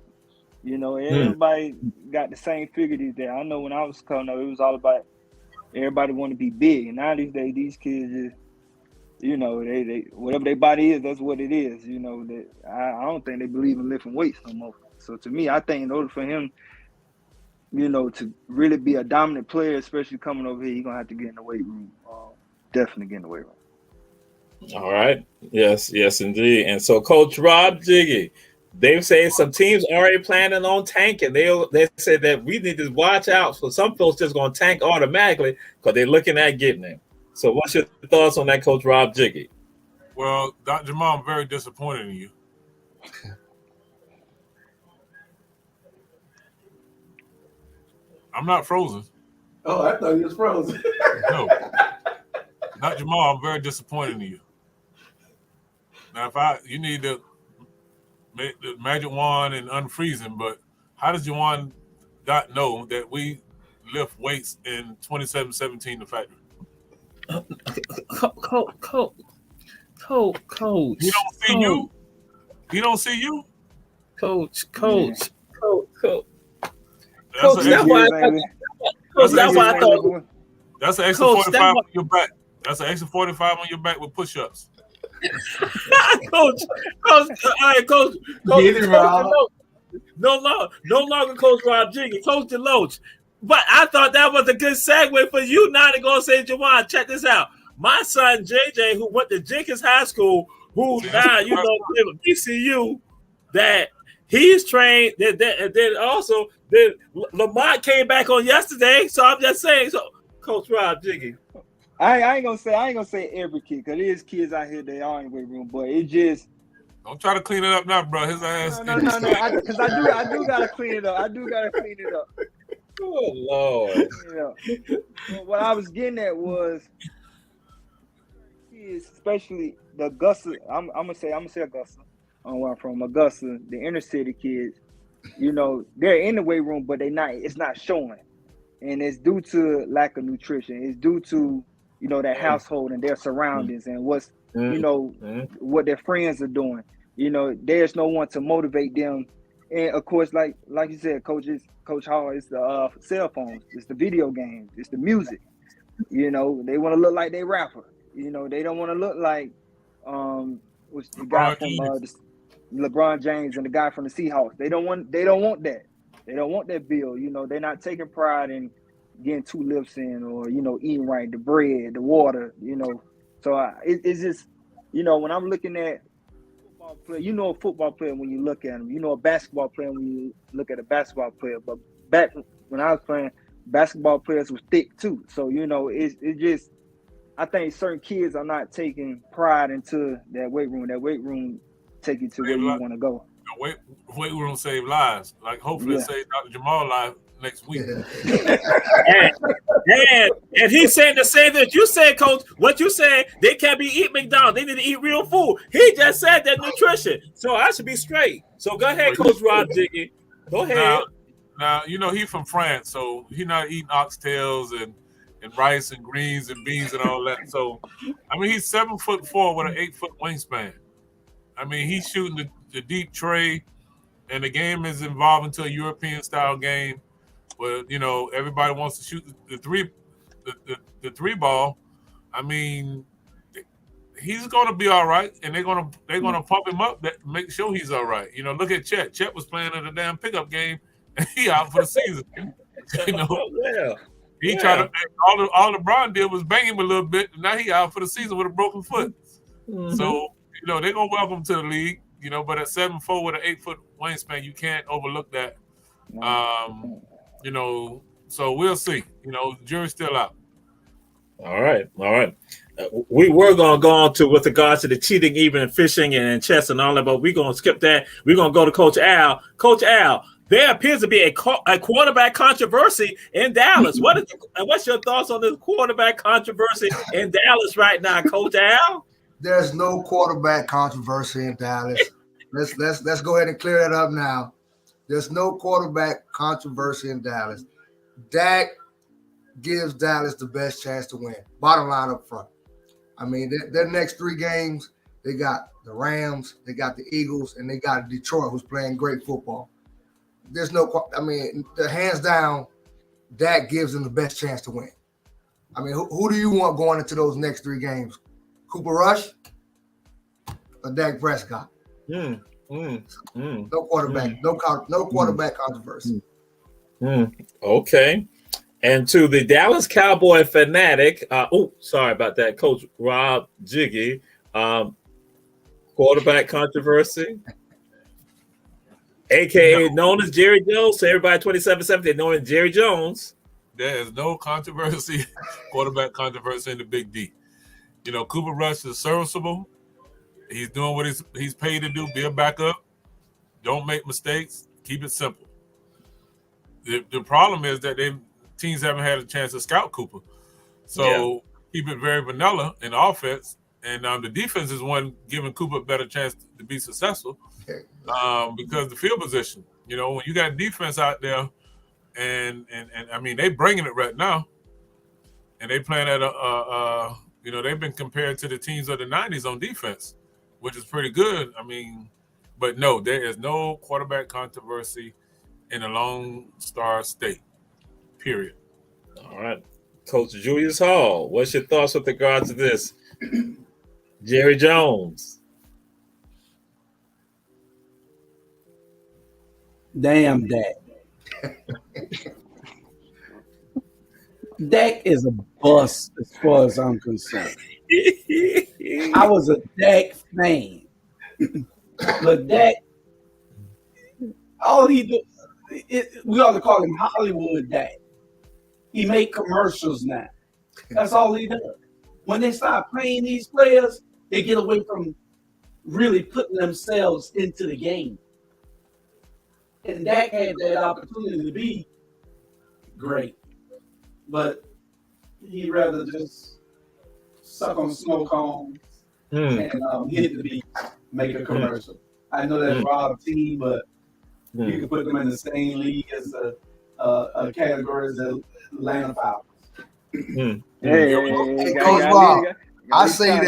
You know, everybody got the same figure these days. I know when I was coming up, it was all about everybody want to be big, and now these days these kids just, you know, they whatever their body is, that's what it is. You know, that I don't think they believe in lifting weights no more. So to me, I think in order for him, you know, to really be a dominant player, especially coming over here, he's gonna have to get in the weight room. Definitely get in the weight room. All right. Yes, indeed. And so Coach Rob Jiggy, they've said some teams already planning on tanking. They said that we need to watch out for some folks just gonna tank automatically because they're looking at getting him. So what's your thoughts on that, Coach Rob Jiggy? Well, Dr. Jamal, I'm very disappointed in you. I'm not frozen. Oh, I thought you was frozen. No. Dr. Jamal, I'm very disappointed in you. Now, you need to make the magic wand and unfreeze him, but how does Juwan not know that we lift weights in 27-17 the factory? Coach. He don't see you. He don't see you. Coach. That's an extra 45 on your back. That's an extra 45 on your back with push-ups. Coach. All right, Coach. No longer Coach Rob Jiggy, Coach DeLoach. But I thought that was a good segue for you now to go say, Juwan, check this out. My son JJ, who went to Jenkins High School, who now you know VCU, that he's trained. Then also Lamont came back on yesterday. So I'm just saying. So Coach Rob Jiggy. I ain't gonna say every kid, because there is kids out here that are in the weight room, but it just Don't try to clean it up now, bro. His ass. No. Because I do gotta clean it up. Oh Lord. But what I was getting at was kids, especially the Augusta. I'm gonna say Augusta. Where I'm from, Augusta, the inner city kids. They're in the weight room, but it's not showing, and it's due to lack of nutrition. It's due to that household and their surroundings and what's what their friends are doing. There's no one to motivate them. And of course, like you said, Coach Hall, it's the cell phones, it's the video games, it's the music. They want to look like they rapper. They don't want to look like what's the guy from LeBron James and the guy from the Seahawks. They don't want that. They don't want that bill. They're not taking pride in getting 2 lips in or eating right, the bread, the water. So it's just when I'm looking at football player, a football player when you look at him, a basketball player when you look at a basketball player. But back when I was playing, basketball players was thick too. So it's just, I think certain kids are not taking pride into that weight room. That weight room take you to where you want to go. The weight room save lives. Like hopefully it saves Dr. Jamal life next week. And he's saying the same thing that you said, Coach. What you said, they can't be eating McDonald's. They need to eat real food. He just said that nutrition. So I should be straight. So go ahead, Coach Rob Jiggy. Go ahead. Now he from France, so he not eating oxtails and rice and greens and beans and all that. So he's 7'4" with an 8-foot wingspan. He's shooting the deep tray, and the game is evolving to a European style game where everybody wants to shoot the three ball. He's gonna be all right, and they're gonna pump him up, that make sure he's all right. Look at Chet. Chet was playing in a damn pickup game, and he out for the season. He tried to all LeBron did was bang him a little bit, and now he out for the season with a broken foot. Mm-hmm. So they're gonna welcome him to the league. But at 7'4" with an 8-foot wingspan, you can't overlook that. So we'll see. The jury's still out. All right. We were going to go on to with regards to the cheating, even fishing and chess and all that, but we're going to skip that. We're going to go to Coach Al. Coach Al, there appears to be a quarterback controversy in Dallas. What's your thoughts on this quarterback controversy in Dallas right now, Coach Al? There's no quarterback controversy in Dallas. Let's go ahead and clear that up now. There's no quarterback controversy in Dallas. Dak gives Dallas the best chance to win. Bottom line up front. Their next 3 games, they got the Rams, they got the Eagles, and they got Detroit, who's playing great football. There's no, the hands down, Dak gives them the best chance to win. Who do you want going into those next 3 games? Cooper Rush or Dak Prescott? No quarterback, no quarterback controversy. Okay. And to the Dallas Cowboy fanatic, sorry about that, Coach Rob Jiggy, quarterback controversy, aka known as Jerry Jones. So everybody 27-7, they know him as Jerry Jones. There is no controversy, quarterback controversy in the Big D. Cooper Rush is serviceable. He's doing what he's paid to do. Be a backup. Don't make mistakes. Keep it simple. The problem is that teams haven't had a chance to scout Cooper. So keep it very vanilla in offense. And the defense is one giving Cooper a better chance to be successful because the field position. When you got defense out there, and they bringing it right now, and they playing at they've been compared to the teams of the 90s on defense, which is pretty good. But no, there is no quarterback controversy in a Lone Star State, period. All right. Coach Julius Hall, what's your thoughts with regards to this? Jerry Jones. Damn Dak. Dak is a bust as far as I'm concerned. I was a Dak fan. But Dak, all he do, we ought to call him Hollywood Dak. He make commercials now. That's all he does. When they start playing these players, they get away from really putting themselves into the game. And Dak had that opportunity to be great, but he'd rather just suck on snow cones and hit the beach, make a commercial. I know that's Rob's team, but you can put them in the same league as a category as the Atlanta Falcons. Hey, Coach Rob, I say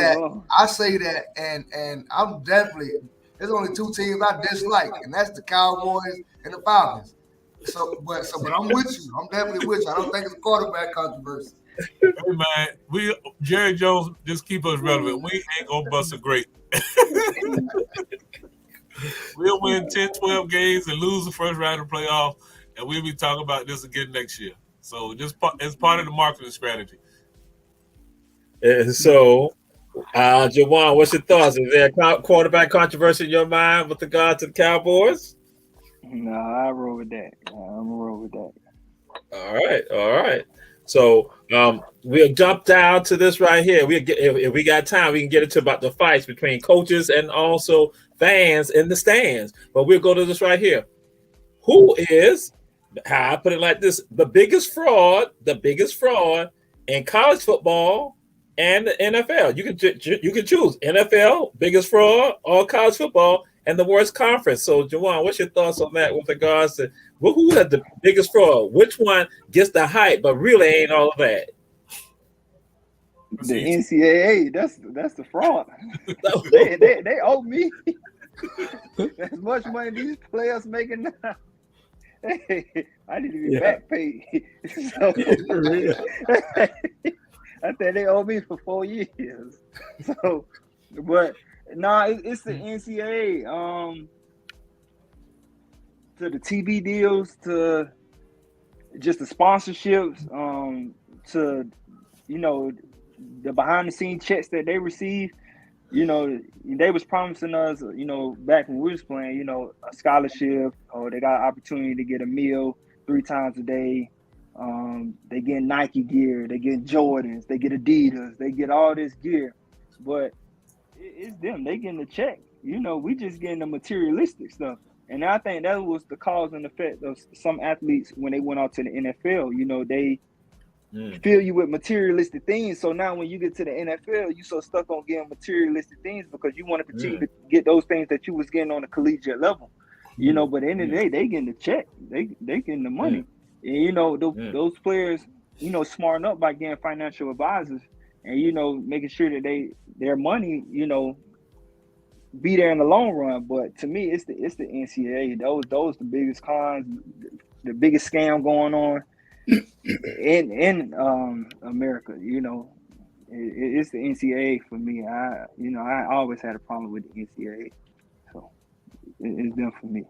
that, and I'm definitely. There's only two teams I dislike, and that's the Cowboys and the Falcons. But I'm with you. I'm definitely with you. I don't think it's a quarterback controversy. Hey man, Jerry Jones just keep us relevant. We ain't gonna bust a grape. We'll win 10, 12 games and lose the first round of the playoff, and we'll be talking about this again next year. So just it's part of the marketing strategy. And so, Jawan, what's your thoughts? Is there a quarterback controversy in your mind with regard to the Cowboys? No, I roll with that. I'm gonna roll with that. All right. So we'll jump down to this right here. If we got time, we can get into about the fights between coaches and also fans in the stands. But we'll go to this right here. Who is, how I put it like this, the biggest fraud in college football and the NFL? You can choose NFL, biggest fraud, or college football, and the worst conference. So, Jawan, what's your thoughts on that with regards to who has the biggest fraud? Which one gets the hype, but really ain't all of that? The NCAA, that's the fraud. they owe me as much money these players making now. Hey, I need to be back paid. So, I think they owe me for 4 years. So, but it's the NCAA. To the TV deals, to just the sponsorships, to the behind the scenes checks that they receive. They was promising us, back when we was playing, a scholarship, or they got an opportunity to get a meal 3 times a day. They get Nike gear, they get Jordans, they get Adidas, they get all this gear, but it's them. They getting the check. We just getting the materialistic stuff. And I think that was the cause and effect of some athletes when they went out to the NFL. They fill you with materialistic things. So now when you get to the NFL, you so stuck on getting materialistic things because you want to continue to get those things that you was getting on a collegiate level. But at the end of the day, they getting the check. They getting the money. And those players, smarten up by getting financial advisors and making sure that their money, be there in the long run. But to me, it's the NCAA. Those the biggest cons, the biggest scam going on in America. It's the NCAA for me. I always had a problem with the NCAA, so it's them for me.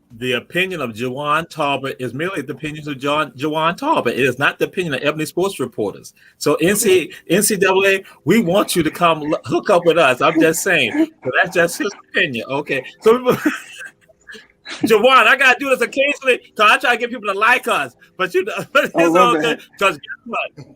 The opinion of Jawan Talbot is merely the opinion of Jawan Talbot. It is not the opinion of Ebony sports reporters. So NCAA, we want you to come hook up with us. I'm just saying. So that's just his opinion. Okay. So Jawan, I gotta do this occasionally because I try to get people to like us. But it's all good.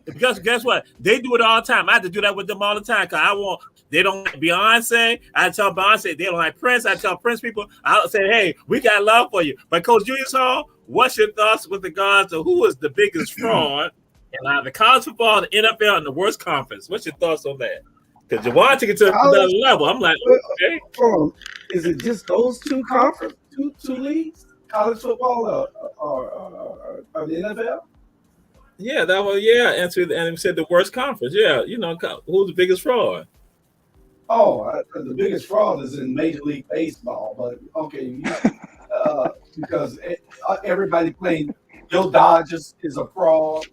Because guess what? They do it all the time. I have to do that with them all the time because they don't like Beyonce. I tell Beyonce they don't like Prince. I tell Prince people, I'll say, hey, we got love for you. But Coach Julius Hall, what's your thoughts with regards to who is the biggest fraud in the college football, the NFL, and the worst conference? What's your thoughts on that? Because Jawan took it to another level. I'm like, okay. Is it just those two conferences? Two leagues, college football or the NFL? Yeah, that was and he said the worst conference. Yeah, who's the biggest fraud? Oh, the biggest fraud is in Major League Baseball, but okay, because everybody playing your Dodgers is a fraud,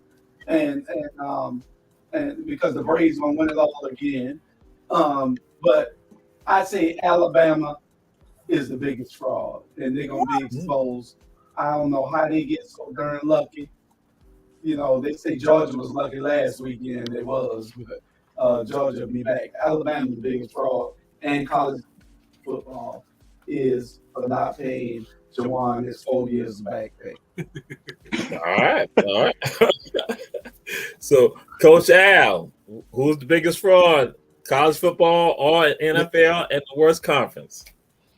and because the Braves won't win it all again. But I say Alabama is the biggest fraud, and they're gonna be exposed. I don't know how they get so darn lucky. They say Georgia was lucky last weekend. It was, but Georgia will be back. Alabama, the biggest fraud, and college football is for not paying Jawan his 4 years of back pay. All right. So, Coach Al, who's the biggest fraud? college football or NFL and the worst conference?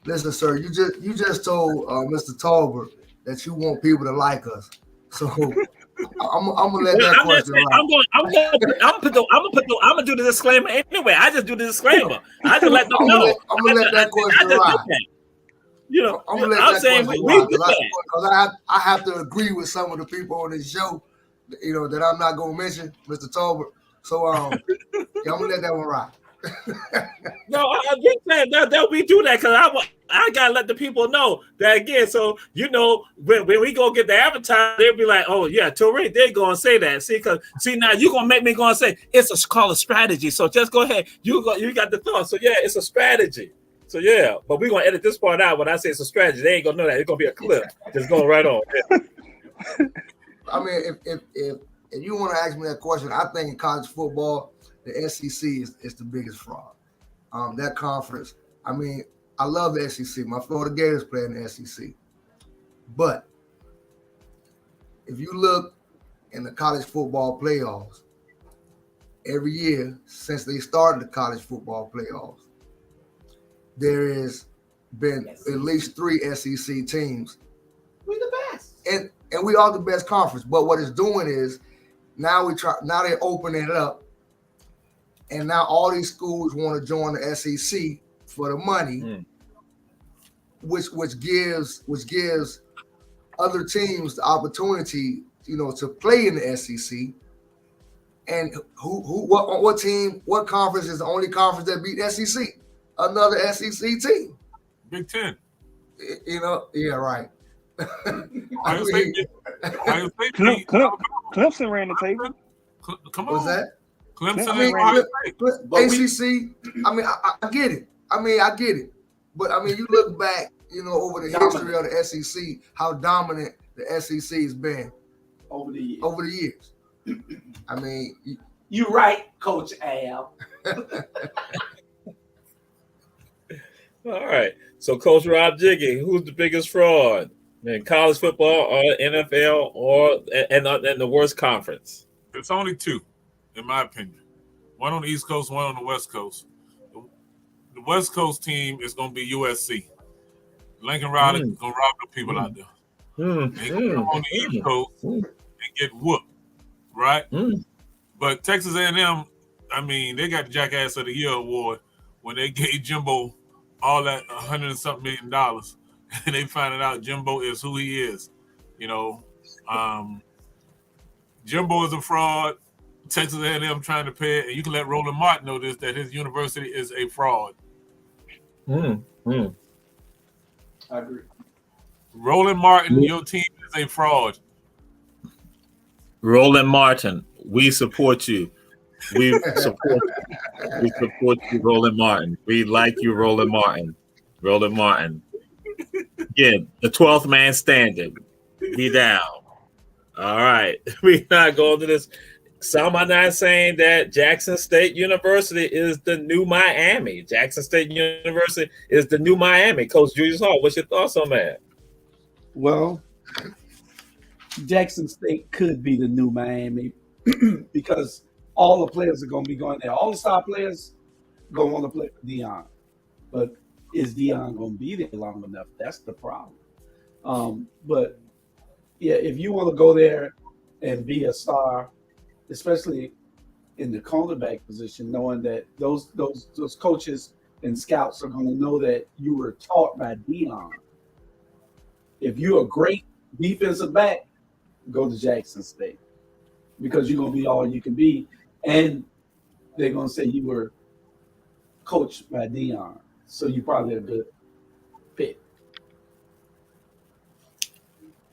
Listen, sir, you just told Mr. Tolbert that you want people to like us. So I'm gonna let that question ride. I'm gonna do the disclaimer anyway. I just do the disclaimer. I just let them know. I'm gonna let that question ride. You know, I'm gonna let I'm that saying question we ride because I have to agree with some of the people on this show, you know, that I'm not gonna mention, Mr. Tolbert. So yeah, I'm gonna let that one ride. No, I'm just saying that we do that because I gotta let the people know that again. So you know, when we go get the advertising, they'll be like, "Oh yeah, Torrey, they're gonna say that." See now you gonna make me go and say it's called a strategy. So just go ahead. You got the thought. So yeah, it's a strategy. So yeah, but we're gonna edit this part out when I say it's a strategy. They ain't gonna know that. It's gonna be a clip. Just going right on. Yeah. I mean, if you want to ask me that question, I think in college football, the SEC is the biggest fraud. That conference. I mean, I love the SEC. My Florida Gators play in the SEC. But if you look in the college football playoffs, every year since they started the college football playoffs, there has been at least 3 SEC teams. We the best. And we are the best conference. But what it's doing is now they're opening it up. And now all these schools want to join the SEC for the money, which gives other teams the opportunity, you know, to play in the SEC. And what conference is the only conference that beat SEC? Another SEC team. Big Ten. You know, yeah, right. Clemson ran the table. Come on. What's that? Clemson ACC. I mean, I get it. I get it. But I mean, you look back, you know, over the history of the SEC, how dominant the SEC has been over the years. I mean, you're right, Coach Al. All right. So, Coach Rob Jiggy, who's the biggest fraud in college football or NFL or and the worst conference? It's only 2, in my opinion. One on the East Coast, one on the West Coast. The West Coast team is going to be USC. Lincoln Riley is going to rob the people out there. They go on the East Coast and get whooped, right? But Texas A&M, I mean, they got the Jackass of the Year award when they gave Jimbo all that $100 and something million, and they found out Jimbo is who he is. You know, Jimbo is a fraud. Texas A&M trying to pay it, and you can let Roland Martin know this, that his university is a fraud. I agree. Roland Martin, your team is a fraud. Roland Martin, we support you. We support you, Roland Martin. We like you, Roland Martin. Roland Martin. Again, the 12th man standing. Be down. All right. We're not going to this. Some are not saying that Jackson State University is the new Miami. Jackson State University is the new Miami. Coach Julius Hall, what's your thoughts on that? Well, Jackson State could be the new Miami because all the players are going to be going there. All the star players going to want to play for Deion. But is Deion going to be there long enough? That's the problem. But, yeah, if you want to go there and be a star, especially in the cornerback position, knowing that those coaches and scouts are going to know that you were taught by Deion. If you're a great defensive back, go to Jackson State because you're going to be all you can be. And they're going to say you were coached by Deion. So you're probably a good pick.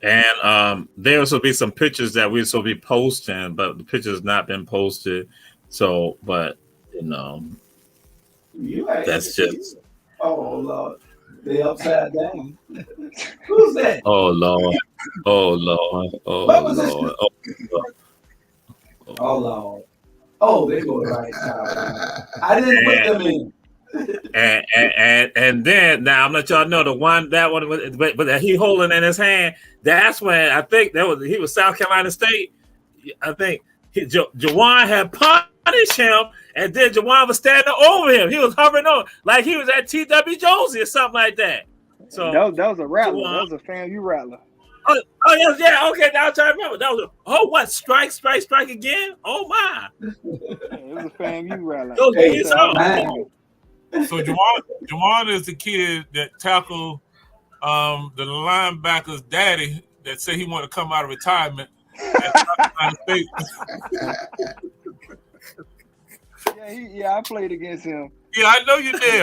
And there will be some pictures that we're supposed to be posting, but the pictures not been posted. So, but you know, that's just. Oh Lord, they upside down. Who's that? Oh Lord, oh Lord, oh Lord, oh Lord. Oh, they go right now. I didn't put them in. And then now I'm let y'all know that one, but he holding in his hand. That's when I think he was South Carolina State. I think Jawan had punished him, And then Jawan was standing over him. He was hovering on like he was at T.W. Jonesy or something like that. So that was a rattler. Jawan, That was a FAMU rattler. Oh yes, yeah. Okay, now I'm trying to remember. That was what? Strike again? Oh my! It was a FAMU rattler. Hey, So Jawan is the kid that tackled the linebacker's daddy that said he wanted to come out of retirement at State. Yeah, I played against him. Yeah, I know you did.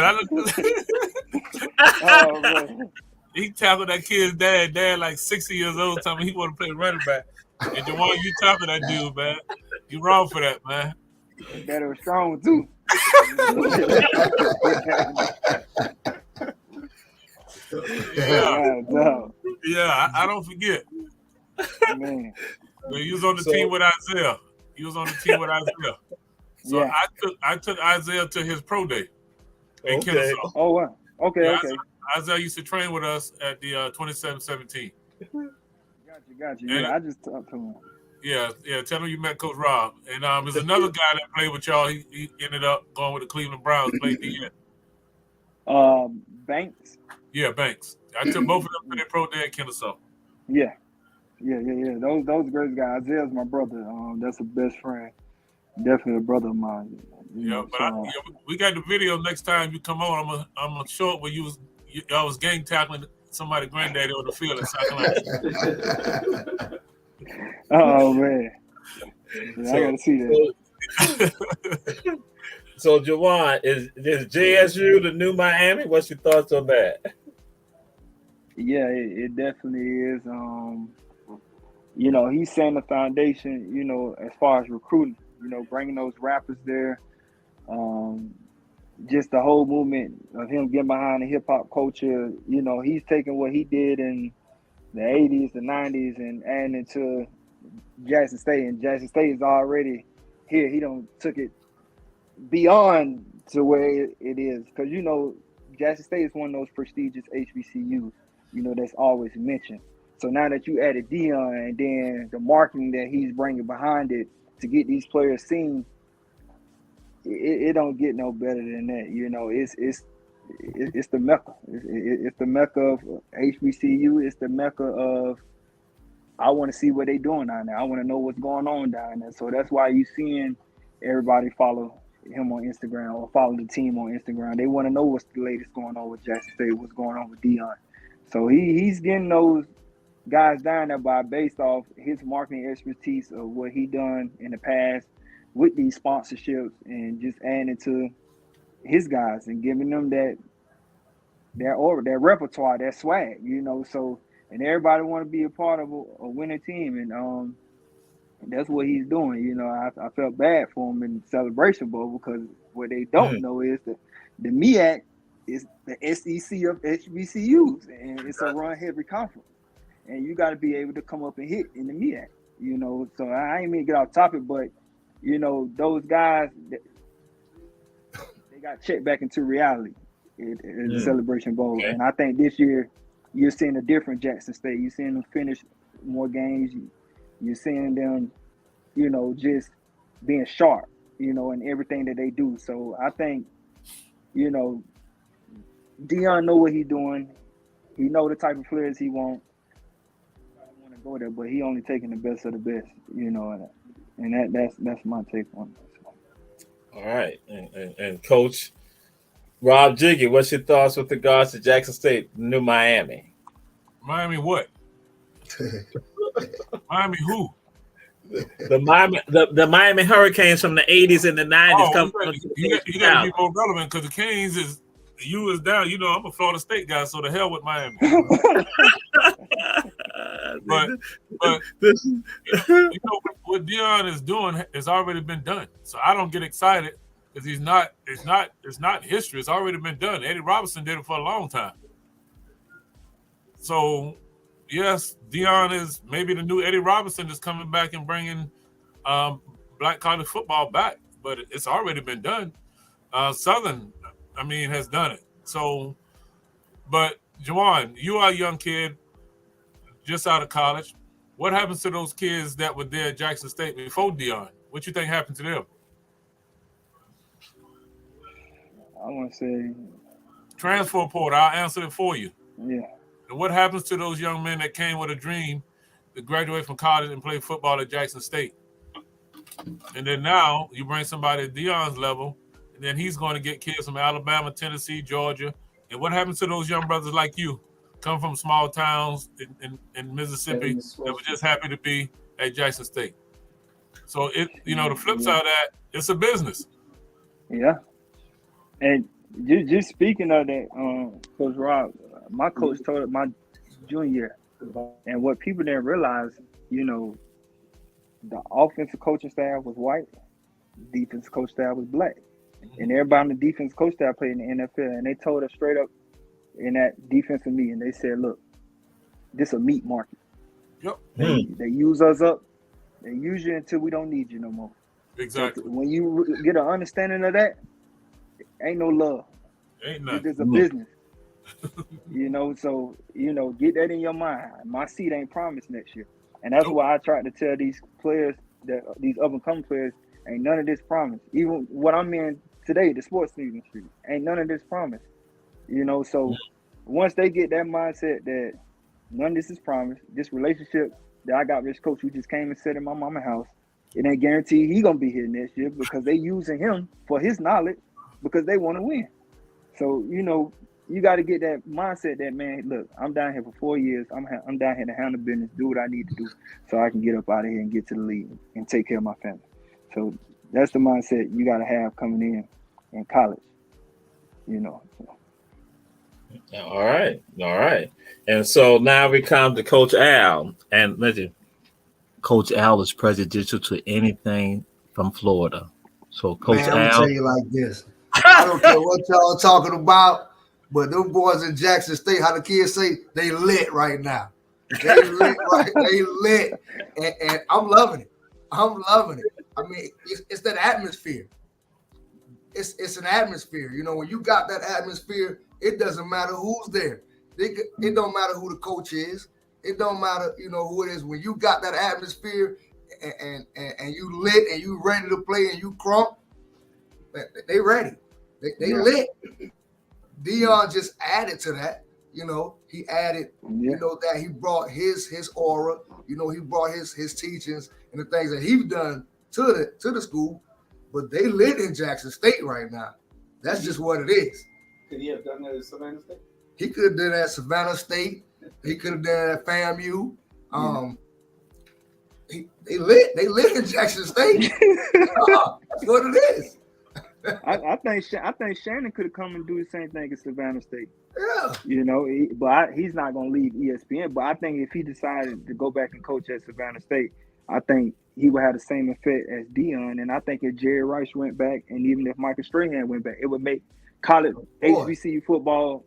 Oh man. He tackled that kid's dad like 60 years old, telling me he want to play running back. And Jawan, you tackled that dude, man. You wrong for that, man. That was strong too. Yeah, I don't forget. Man. When you was on the team with Isaiah. So yeah. I took Isaiah to his pro day in Kennesaw. Oh wow. Okay, yeah, okay. Isaiah used to train with us at the 27-17. Got you. Yeah, I just talked to him. Yeah. Tell him you met Coach Rob. And there's another guy that played with y'all. He ended up going with the Cleveland Browns, played DN. Banks. Yeah, Banks. I took both of them to their pro day at Kennesaw. Yeah. Those great guys. Isaiah's my brother. That's a best friend. Definitely a brother of mine. But we got the video next time you come on. I'm gonna show it where y'all was gang tackling somebody's granddaddy on the field in South Carolina. Oh man, I gotta see that. So Jawan, is JSU the new Miami? What's your thoughts on that? Yeah, it definitely is. He's setting the foundation. As far as recruiting. Bringing those rappers there, just the whole movement of him getting behind the hip hop culture. He's taking what he did in the 80s, the 90s, and adding it to Jackson State. And Jackson State is already here. He took it beyond to where it is. Because, Jackson State is one of those prestigious HBCUs, that's always mentioned. So now that you added Dion and then the marketing that he's bringing behind it, to get these players seen, it don't get no better than that. It's the Mecca. It's the Mecca of HBCU. It's the Mecca of I want to see what they doing down there. I want to know what's going on down there. So that's why you seeing everybody follow him on Instagram or follow the team on Instagram. They want to know what's the latest going on with Jackson State, what's going on with Dion. So he's getting those guys down there based off his marketing expertise of what he done in the past with these sponsorships and just adding it to his guys and giving them that repertoire, that swag, so and everybody want to be a part of a winning team, and that's what he's doing. I felt bad for him in the Celebration Bowl because what they don't know is that the MEAC is the SEC of HBCUs and it's a run heavy conference. And you got to be able to come up and hit in the MEAC, So I ain't mean to get off topic, but, those guys, they got checked back into reality in the Celebration Bowl. Okay. And I think this year you're seeing a different Jackson State. You're seeing them finish more games. You're seeing them, just being sharp, in everything that they do. So I think, Dion know what he's doing. He know the type of players he wants. Go there, but he only taking the best of the best, and that's my take on it. All right, and Coach Rob Jiggy, what's your thoughts with regards to Jackson State, New Miami? Miami what? Miami who? The Miami Hurricanes from the 80s and the 90s. You got to be more relevant because the Canes is down. I'm a Florida State guy, so the hell with Miami. But what Dion is doing has already been done. So I don't get excited because it's not history. It's already been done. Eddie Robinson did it for a long time. So yes, Dion is maybe the new Eddie Robinson is coming back and bringing black college football back, but it's already been done. Southern, has done it. So, but Jawan, you are a young kid, just out of college. What happens to those kids that were there at Jackson State before Dion? What you think happened to them? I want to say, Transfer portal. I'll answer it for you. yeah. And what happens to those young men that came with a dream to graduate from college and play football at Jackson State? And then now you bring somebody at Deion's level, and then he's going to get kids from Alabama, Tennessee, Georgia. And what happens to those young brothers like you, come from small towns in Mississippi that were just happy to be at Jackson State? So the flip side of that, it's a business. Yeah. And just speaking of that, Coach Rob, my coach told it my junior year, and what people didn't realize, the offensive coaching staff was white, defensive coach staff was black, and everybody on the defensive coach staff played in the NFL, and they told us straight up in that defensive meeting, they said, "Look, this a meat market. Yep. They use us up, they use you until we don't need you no more." Exactly. So when you get an understanding of that, ain't no love. Ain't nothing. It's a business. So get that in your mind. My seat ain't promised next year. And that's why I try to tell these players, that these up and coming players, ain't none of this promised. Even what I'm in today, the sports industry, ain't none of this promised. So once they get that mindset that none of this is promised, this relationship that I got with this coach who just came and sat in my mama's house, it ain't guaranteed he gonna be here next year because they using him for his knowledge because they want to win. So you got to get that mindset that, man, look, I'm down here for 4 years. I'm down here to handle business, do what I need to do so I can get up out of here and get to the league and take care of my family. So that's the mindset you got to have coming in college, So. All right. And so now we come to Coach Al. And listen, Coach Al is prejudicial to anything from Florida. So Coach Man, I'm Al. gonna tell you like this. I don't care what y'all talking about, but them boys in Jackson State, how the kids say, they lit right now. They lit, right? They lit, and I'm loving it. I mean, it's that atmosphere. It's an atmosphere. When you got that atmosphere, it doesn't matter who's there. It don't matter who the coach is. It don't matter, who it is. When you got that atmosphere and you lit and you ready to play and you crump, they ready. They lit. Deion just added to that. He added, that he brought his aura. He brought his teachings and the things that he's done to the school. But they lit in Jackson State right now. That's just what it is. Could he have done that at Savannah State? He could have done that at Savannah State. He could have done that at FAMU. They lit in Jackson State. That's what it is. I think Shannon could have come and do the same thing at Savannah State. Yeah. But he's not going to leave ESPN. But I think if he decided to go back and coach at Savannah State, I think he would have the same effect as Deion. And I think if Jerry Rice went back, and even if Michael Strahan went back, it would make college HBCU football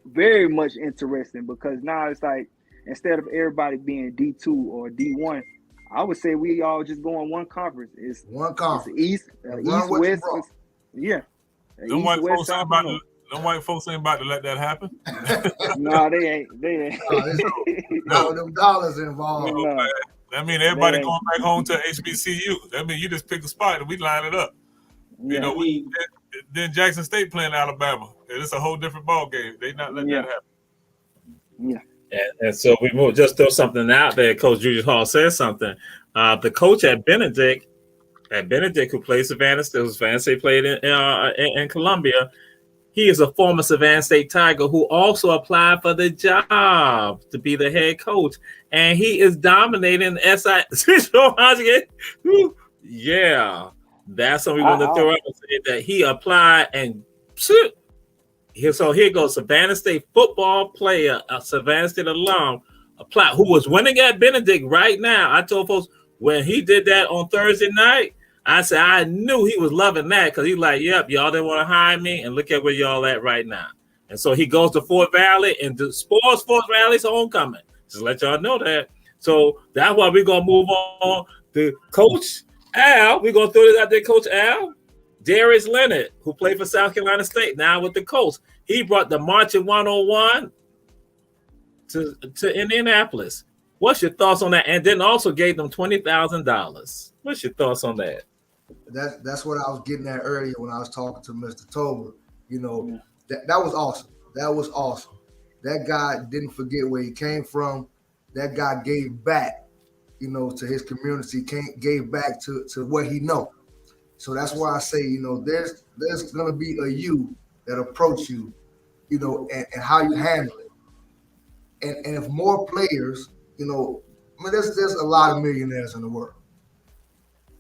very much interesting, because now it's like, instead of everybody being D2 or D1, I would say we all just go in one conference. It's one conference. It's East, West. Yeah. Them white folks ain't about to let that happen. No, they ain't. No, them dollars involved. No. That mean everybody going back home to HBCU. That mean you just pick a spot and we line it up. Yeah. Then Jackson State playing Alabama. It's a whole different ball game. They not letting that happen. Yeah. And so we move. Just throw something out there. Coach Julius Hall says something. The coach at Benedict, who plays Savannah State, played in Columbia. He is a former Savannah State Tiger who also applied for the job to be the head coach, and he is dominating SI. Yeah, that's what we want to throw out and say that he applied and. So here goes Savannah State football player, a Savannah State alum, who was winning at Benedict right now. I told folks when he did that on Thursday night, I said I knew he was loving that, because he's like, yep, y'all didn't want to hire me, and look at where y'all at right now. And so he goes to Fort Valley and spoils Fort Valley's homecoming. Just let y'all know that. So that's why we're going to move on to Coach Al. We're going to throw this out there, Coach Al. Darius Leonard, who played for South Carolina State, now with the Colts. He brought the Marching 101 to Indianapolis. What's your thoughts on that? And then also gave them $20,000. What's your thoughts on that? That's what I was getting at earlier when I was talking to Mr. Tober. You know, that was awesome. That was awesome. That guy didn't forget where he came from. That guy gave back, you know, to his community, gave back to what he know. So that's why I say, you know, there's gonna be a you that approach you, you know, and how you handle it. And if more players, you know, I mean, there's a lot of millionaires in the world,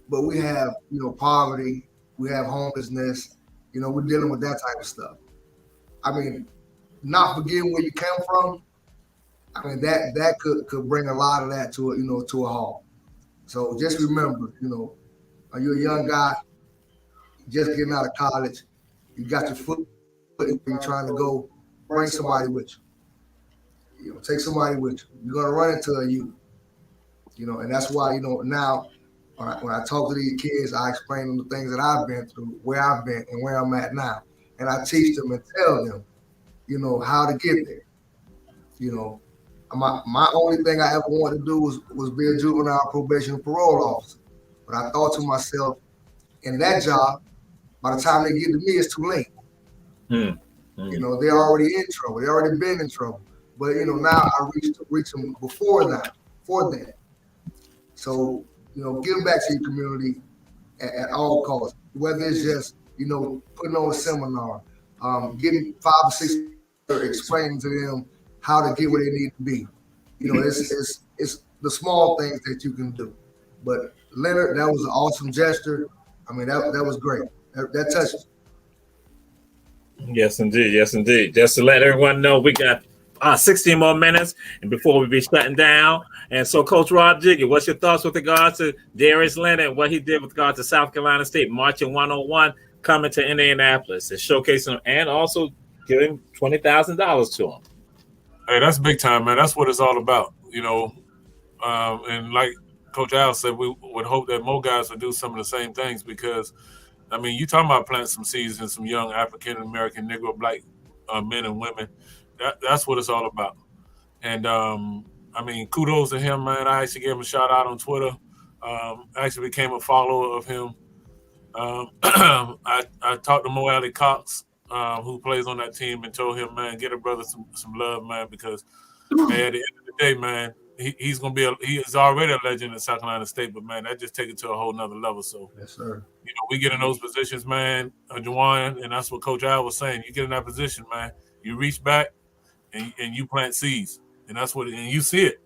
but we have, you know, poverty, we have homelessness, you know, we're dealing with that type of stuff. I mean, not forgetting where you came from. I mean, that could bring a lot of that to a, you know, to a halt. So just remember, you know, are you a young guy just getting out of college? You got your foot, you're trying to go, bring somebody with you. You know, take somebody with you. You're gonna run into a you. You know, and that's why, you know, now when I talk to these kids, I explain them the things that I've been through, where I've been, and where I'm at now, and I teach them and tell them, you know, how to get there. You know, my only thing I ever wanted to do was be a juvenile probation and parole officer, but I thought to myself, in that job, by the time they get to me, it's too late. You know, they're already in trouble. They already been in trouble. But you know, now I reach them before that. So, you know, give back to your community at all costs. Whether it's just, you know, putting on a seminar, getting 5 or 6 explaining to them how to get where they need to be. You know, it's the small things that you can do. But Leonard, that was an awesome gesture. I mean, that was great. That touched me. Yes, indeed. Yes, indeed. Just to let everyone know, we got 16 more minutes, and before we be shutting down. And so, Coach Rob Jiggy, what's your thoughts with regards to Darius Leonard and what he did with regards to South Carolina State marching 101 coming to Indianapolis and showcasing him and also giving $20,000 to him? Hey, that's big time, man. That's what it's all about, you know. And like Coach Al said, we would hope that more guys would do some of the same things because, I mean, you talking about planting some seeds in some young African American, Negro, Black men and women. That's what it's all about. And I mean, kudos to him, man. I actually gave him a shout out on Twitter. I actually became a follower of him. I talked to Mo Alley Cox, who plays on that team, and told him, man, get a brother some love, man, because hey, at the end of the day, man, he's gonna be he is already a legend at South Carolina State, but man, that just take it to a whole nother level. So yes, sir. You know, we get in those positions, man, Juwan, and that's what Coach Al was saying. You get in that position, man, you reach back and you plant seeds, and that's what and you see it.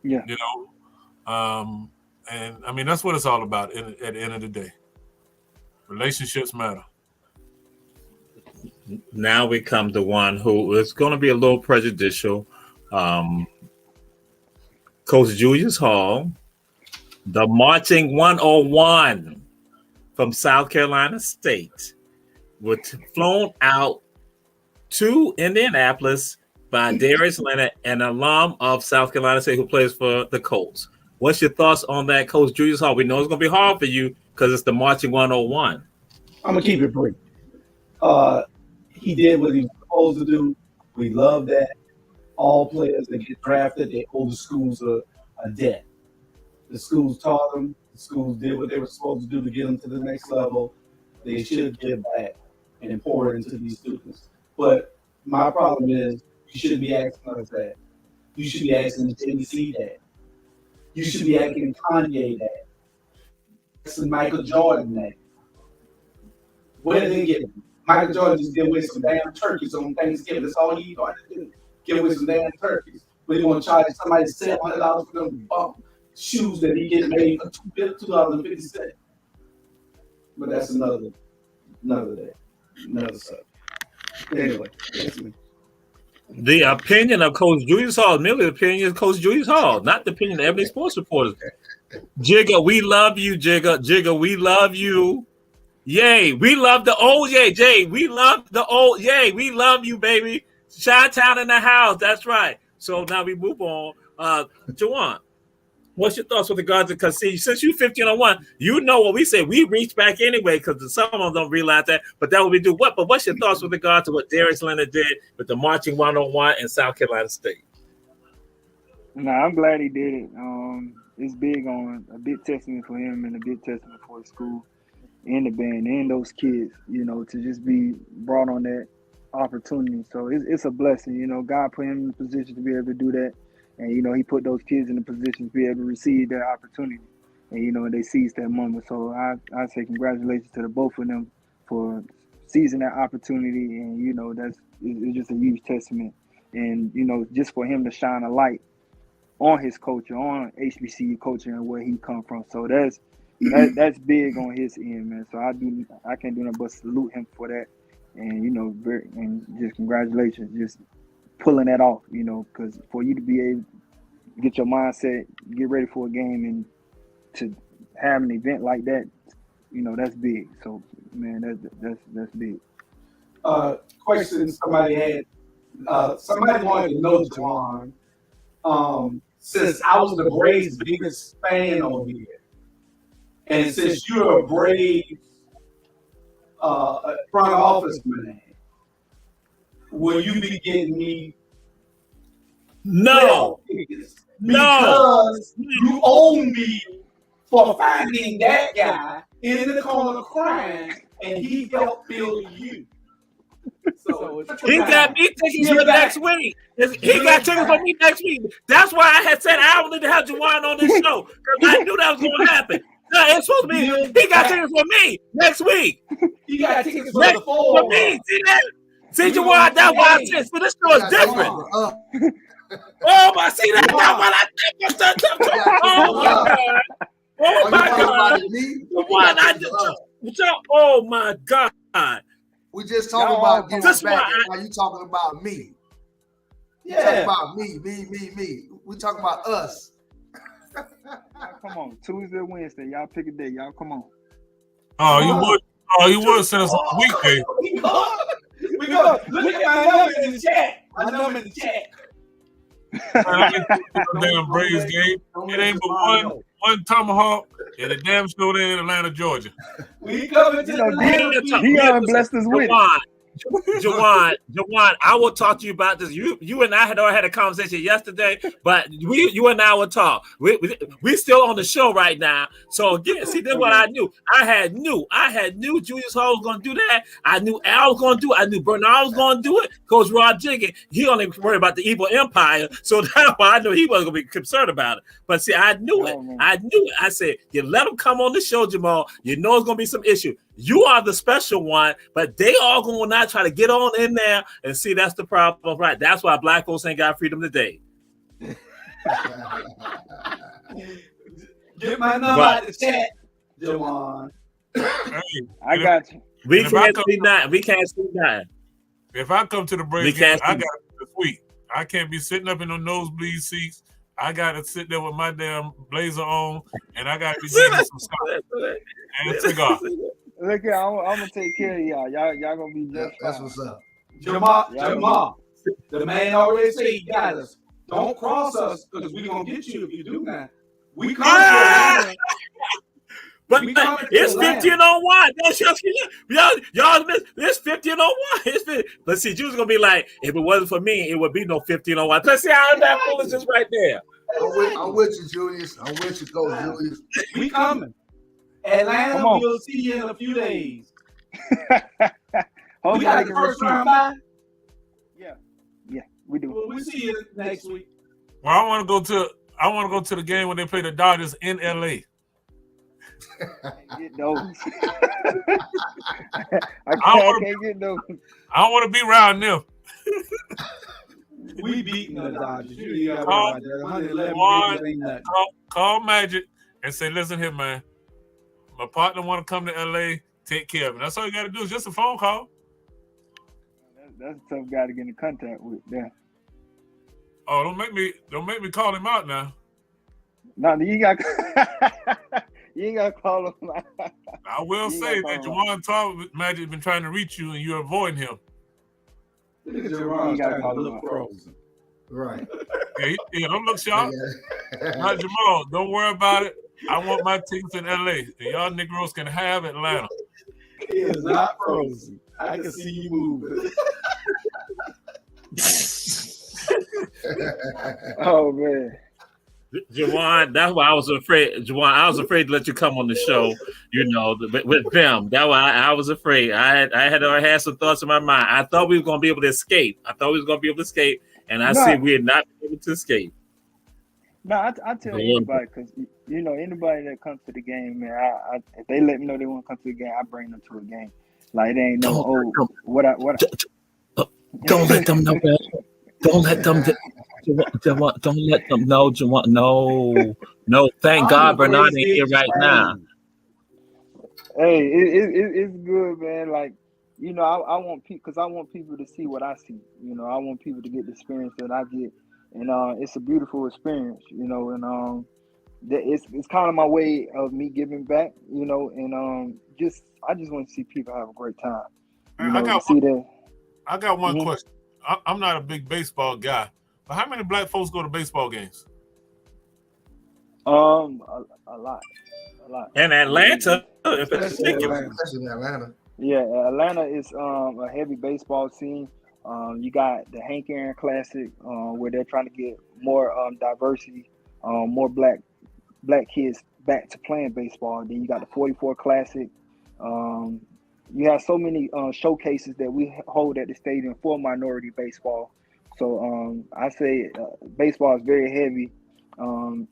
Yeah. You know, and I mean that's what it's all about at the end of the day. Relationships matter. Now we come to one who is going to be a little prejudicial. Coach Julius Hall, the marching 101 from South Carolina State, was flown out to Indianapolis by Darius Leonard, an alum of South Carolina State who plays for the Colts. What's your thoughts on that, Coach Julius Hall? We know it's going to be hard for you because it's the marching 101. I'm going to keep it brief. He did what he was supposed to do. We love that. All players that get drafted, they owe the schools a debt. The schools taught them. The schools did what they were supposed to do to get them to the next level. They should give back and pour into these students. But my problem is you shouldn't be asking us that. You should be asking Tennessee that. You should be asking Kanye that. Asking Michael Jordan that. What did they get? Michael Jordan just give away some damn turkeys on Thanksgiving. That's all he wanted to do. Give away some damn turkeys. But he want to charge somebody $700 for them bum shoes that he get made for $2.50. But that's another day, another subject. Anyway, that's me. The opinion of Coach Julius Hall, merely the opinion of Coach Julius Hall, not the opinion of Ebony Sports Reporters. Jigga, we love you, Jigga. Jigga, we love you. Yay, we love the old Yay. Jay, we love the old Yay. We love you, baby. Chi-Town in the house. That's right. So now we move on. Juwan, what's your thoughts with regards to, because see, since you're 1501, you know what we say. We reach back anyway because some of them don't realize that, but that what we do. But what's your thoughts with regard to what Darius Leonard did with the marching 101 in South Carolina State? Nah, I'm glad he did it. It's big on a big testament for him and a big testament for his school. and the band and those kids, you know, to just be brought on that opportunity. So it's a blessing, you know. God put him in the position to be able to do that, and you know, he put those kids in the position to be able to receive that opportunity, and you know, they seized that moment. So I say congratulations to the both of them for seizing that opportunity, and you know, it's just a huge testament, and you know, just for him to shine a light on his culture, on HBCU culture, and where he come from. So that's big on his end, man. So I can't do nothing but salute him for that, and you know, and just congratulations, just pulling that off, you know, because for you to be able to get your mindset, get ready for a game, and to have an event like that, you know, that's big. So man, that's big. Question somebody had. Somebody wanted to know, Juwan, since I was the Braves' biggest fan over here, and since you're a Braves front office man, will you be getting me? No. Because you owe me for finding that guy in the corner crying, and he helped build you. So he got me tickets for next week. He got tickets for me next week. That's why I had said I wanted to have Juwan on this show, because I knew that was going to happen. No, it's supposed to be. He got tickets for me next week. He got tickets for the four. For me. See that? See, Juwan, that's why I said. So this show is different. Oh my! See that? That's what I think. Oh my God! Oh my God! Juwan, I just. Oh my God! We just talking about getting this back. Why you talking about me? Yeah. You talking about me. We talking about us. Come on, Tuesday, Wednesday, y'all pick a day. Y'all come on. You would send us on a weekday. We go. Look at my number in the chat. My number in the chat. Damn Braves game. It ain't but one tomahawk and a damn show there in Atlanta, Georgia. We coming to Dion blessed us with it. Juwan, I will talk to you about this. You and I had a conversation yesterday, but you and I will talk. We still on the show right now. So again, see, this is what I knew. I had knew Julius Hall was going to do that. I knew Al was going to do it. I knew Bernard was going to do it. Coach Rod Jiggins, he only worried about the evil empire. So that's why I knew he wasn't going to be concerned about it. But see, I knew it. I said, you let him come on the show, Jamal. You know it's going to be some issue. You are the special one, but they all going to not try to get on in there, and see, that's the problem, right? That's why black folks ain't got freedom today. Get my number out the chat, Juwan. I got you. We can't see nothing. If I come to the Braves game, I got it this week. I can't be sitting up in the nosebleed seats. I got to sit there with my damn blazer on, and I got to be drinking some scotch and a cigar. Look here, I'm gonna take care of y'all. Y'all gonna be just That's what's up. Jamal, the man already said he got us. Don't cross us, because we're gonna get you if you do that. We come to Atlanta. But it's 1501. Y'all miss this 1501. Let's see, you was gonna be like, if it wasn't for me, it would be no 1501. Let's see how that foolishness right there. I'm with you, Julius. I'm with you, Coach Julius. We coming. Atlanta, we'll see you in a few days. We got the first round bye. Yeah, we do. Well, we see you next week. Well, I want to go to the game when they play the Dodgers in LA. Get those. I can't get those. I don't want to be around them. We beating the Dodgers. Call Magic and say, listen here, man. My partner want to come to LA. Take care of him. That's all you got to do is just a phone call. That's a tough guy to get in contact with. Yeah. Oh, don't make me call him out now. No, you got. You ain't got to call him out. I will say that Juwan Talk Magic has been trying to reach you and you're avoiding him. Right. Yeah, don't look sharp. Not Jamal. Don't worry about it. I want my tickets in LA. And y'all Negroes can have Atlanta. He is not frozen. I can see you moving. Oh man. Jawan, that's why I was afraid. Jawan, I was afraid to let you come on the show. With them, that why I was afraid. I had some thoughts in my mind. I thought we were going to be able to escape. And I see No, we're not able to escape. no, I tell anybody because anybody that comes to the game, man. If they let me know they want to come to the game, I bring them to a game. Like it ain't no Don't let them know. Don't let them. Don't let them know. No. Thank God Bernard ain't here right now. Hey, it's good, man. Like, I want people because I want people to see what I see. I want people to get the experience that I get, and it's a beautiful experience. And it's kind of my way of me giving back. And I just want to see people have a great time. I got one question. I'm not a big baseball guy, but how many black folks go to baseball games? A lot. In Atlanta, Especially in Atlanta. Yeah, Atlanta is a heavy baseball scene. You got the Hank Aaron Classic, where they're trying to get more diversity, more black kids back to playing baseball. Then you got the 44 Classic. You have so many showcases that we hold at the stadium for minority baseball. So I say baseball is very heavy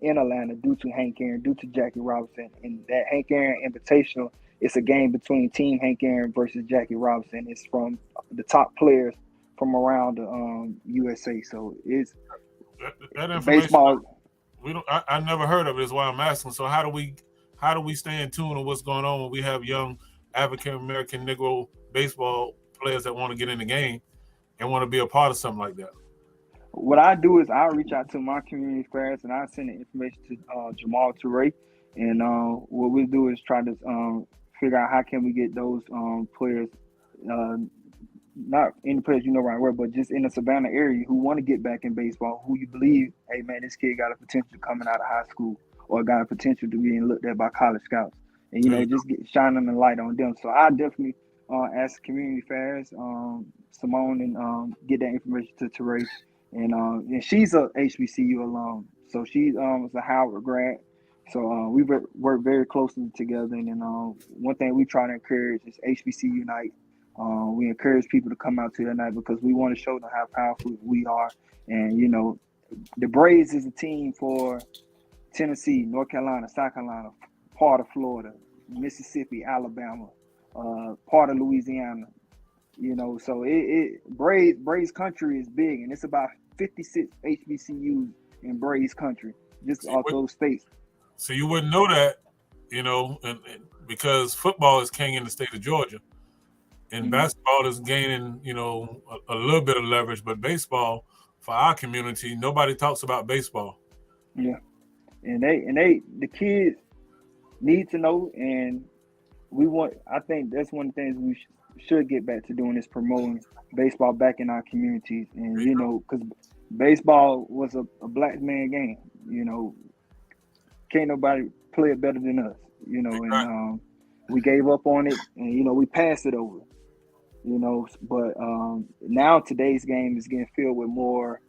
in Atlanta due to Hank Aaron, due to Jackie Robinson. And that Hank Aaron Invitational, it's a game between Team Hank Aaron versus Jackie Robinson. It's from the top players from around the USA. So it's that information. Baseball. I never heard of it. Is why I'm asking. So how do we stay in tune with what's going on when we have young African American Negro baseball players that want to get in the game and want to be a part of something like that? What I do is I reach out to my community affairs and I send the information to Jamal Toure, and what we do is try to figure out how can we get those players, not any players right away, but just in the Savannah area who want to get back in baseball, who you believe, hey man, this kid got a potential coming out of high school or got a potential to being looked at by college scouts, and just get shining the light on them. So I definitely ask community affairs, Simone, and get that information to Toure. And she's a HBCU alum, so she was a Howard grad. So we work very closely together. And one thing we try to encourage is HBCU night. We encourage people to come out to that night because we want to show them how powerful we are. And the Braves is a team for Tennessee, North Carolina, South Carolina, part of Florida, Mississippi, Alabama, part of Louisiana. So Braves country is big, and it's about 56 HBCUs in Braves country, just off those states. So you wouldn't know that, and because football is king in the state of Georgia, and basketball is gaining, a little bit of leverage, but baseball for our community, nobody talks about baseball. Yeah, and the kids need to know, and I think that's one of the things we should get back to doing is promoting baseball back in our communities. And because baseball was a black man game, can't nobody play it better than us, and we gave up on it, and we passed it over, but now today's game is getting filled with more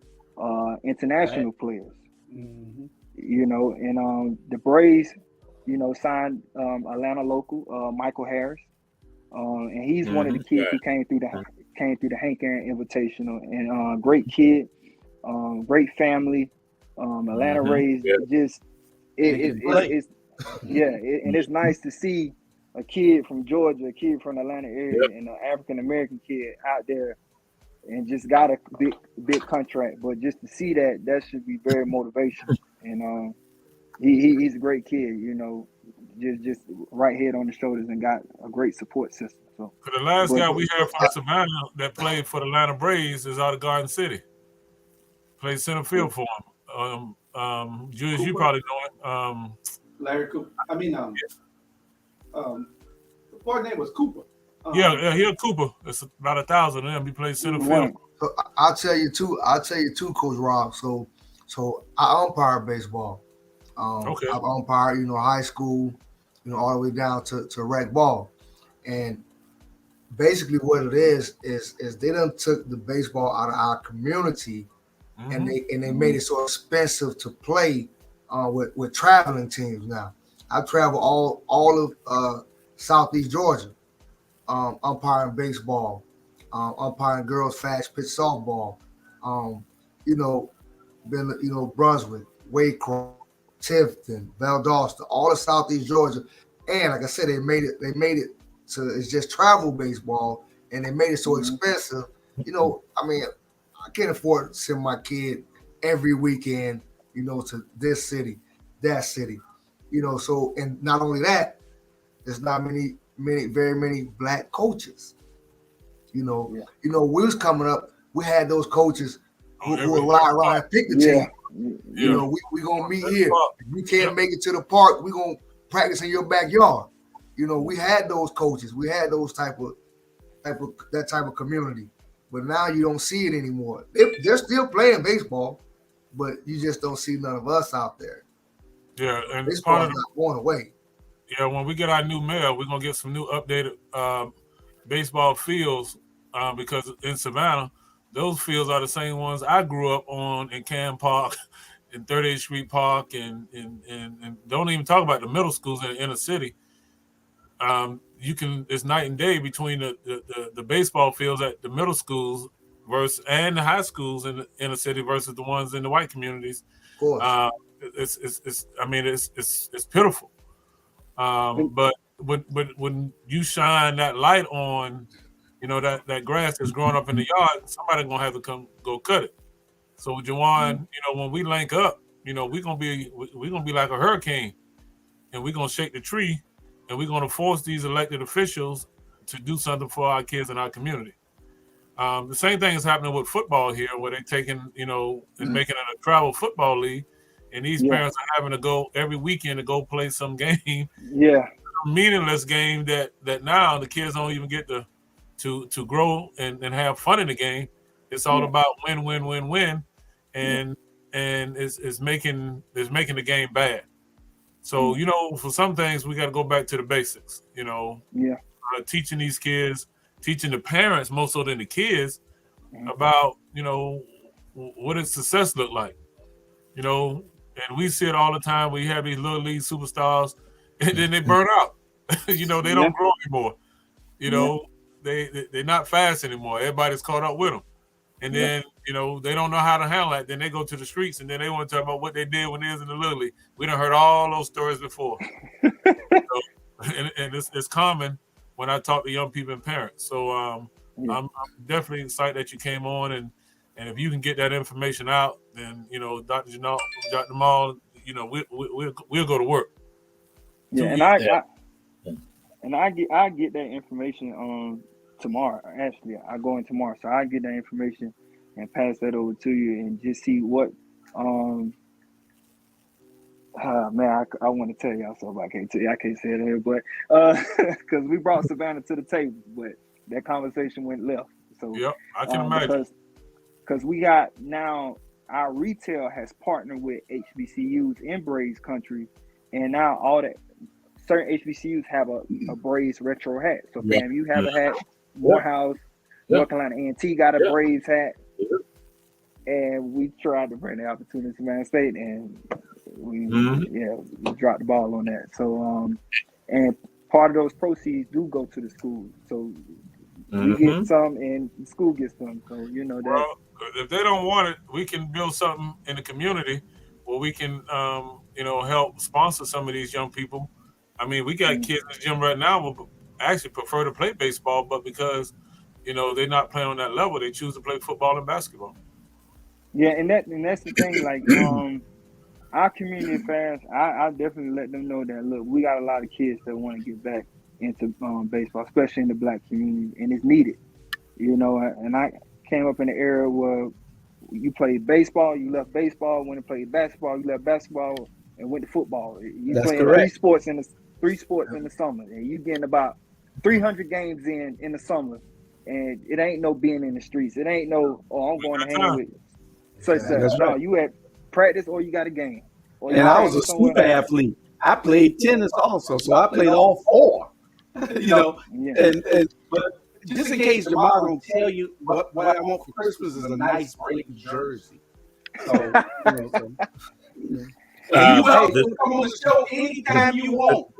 international players, and the Braves signed Atlanta local Michael Harris. And he's one of the kids who came through the Hank Aaron Invitational, and great kid, great family, Atlanta raised. Just it's and it's nice to see a kid from Georgia, a kid from the Atlanta area, and an African American kid out there, and just got a big contract. But just to see that should be very motivational. And he's a great kid, just right head on the shoulders and got a great support system. So the last guy we had from Savannah that played for the Atlanta Braves is out of Garden City. Played center field for him. Julius, you probably know it. Larry Cooper. The boy name was Cooper. He a Cooper. It's about 1,000 of them. He plays center field. So I'll tell you too, Coach Rob. So I umpire baseball. Okay. I umpire, high school, all the way down to rec ball. And basically what it is they done took the baseball out of our community, and they made it so expensive to play with traveling teams now. I travel all of Southeast Georgia, umpiring baseball, umpiring girls fast pitch softball. Um, you know, Brunswick, Waycross, Tifton, Valdosta, all of Southeast Georgia, and like I said, they made it. They made it so it's just travel baseball, and they made it so expensive. I mean, I can't afford to send my kid every weekend, to this city, that city, So, and not only that, there's not very many black coaches. We was coming up, we had those coaches who would ride around and pick the team. We gonna meet here. If we can't make it to the park, we gonna practice in your backyard. We had those coaches. We had those type of community. But now you don't see it anymore. They're still playing baseball, but you just don't see none of us out there. Yeah, and baseball is not going away. Yeah, when we get our new mayor, we're gonna get some new updated baseball fields because in Savannah, those fields are the same ones I grew up on in Cam Park, in 38th Street Park, and don't even talk about the middle schools in the inner city. It's night and day between the baseball fields at the middle schools and the high schools in the inner city versus the ones in the white communities. Of course. It's pitiful. But when you shine that light on, that grass that's growing up in the yard, somebody gonna have to come go cut it. So Jawan, when we link up, we're gonna be like a hurricane, and we're gonna shake the tree, and we're gonna force these elected officials to do something for our kids in our community. The same thing is happening with football here, where they're taking, and making it a travel football league, and these parents are having to go every weekend to go play some game. Yeah. A meaningless game that now the kids don't even get to grow and have fun in the game. It's all about win, and it's making the game bad. So for some things we got to go back to the basics. Teaching these kids, teaching the parents more so than the kids about what does success look like. And we see it all the time. We have these little league superstars, and then they burn out. They don't grow anymore. They're not fast anymore. Everybody's caught up with them. And then, they don't know how to handle it. Then they go to the streets, and then they want to talk about what they did when they was in the Little League. We done heard all those stories before. And it's common when I talk to young people and parents. So I'm definitely excited that you came on. And if you can get that information out, then, Dr. Jamal, we'll go to work. Yeah, and I get that information tomorrow. Actually, I go in tomorrow, so I get that information and pass that over to you, and just see what. Man, I want to tell y'all something. I can't say it here, but because we brought Savannah to the table, but that conversation went left. So I can imagine. Because we got now our retail has partnered with HBCUs in Braves country, and now all that. Certain HBCUs have a Braves retro hat. So, fam, you have a hat. Morehouse, North Carolina A&T got a Braves hat. And we tried to bring the opportunity to Man State, and we dropped the ball on that. So, and part of those proceeds do go to the school. So, we get some, and the school gets some. So, that. Well, if they don't want it, we can build something in the community where we can, help sponsor some of these young people. I mean, we got kids in the gym right now who actually prefer to play baseball, but because, they're not playing on that level, they choose to play football and basketball. Yeah, and that's the thing. Like, our community fans, I definitely let them know that, look, we got a lot of kids that want to get back into baseball, especially in the black community, and it's needed. And I came up in an era where you played baseball, you left baseball, went and played basketball, you left basketball, and went to football. You playing three sports in the summer, and you getting about 300 games in the summer, and it ain't no being in the streets. It ain't no, I'm going to hang with such. No, you at practice or you got a game. And I was a super athlete. I played tennis also, so I played all four. But just in case Jamal don't tell you what I want for Christmas is a nice Braves jersey. So, And you Uh, welcome to come on the show anytime you want.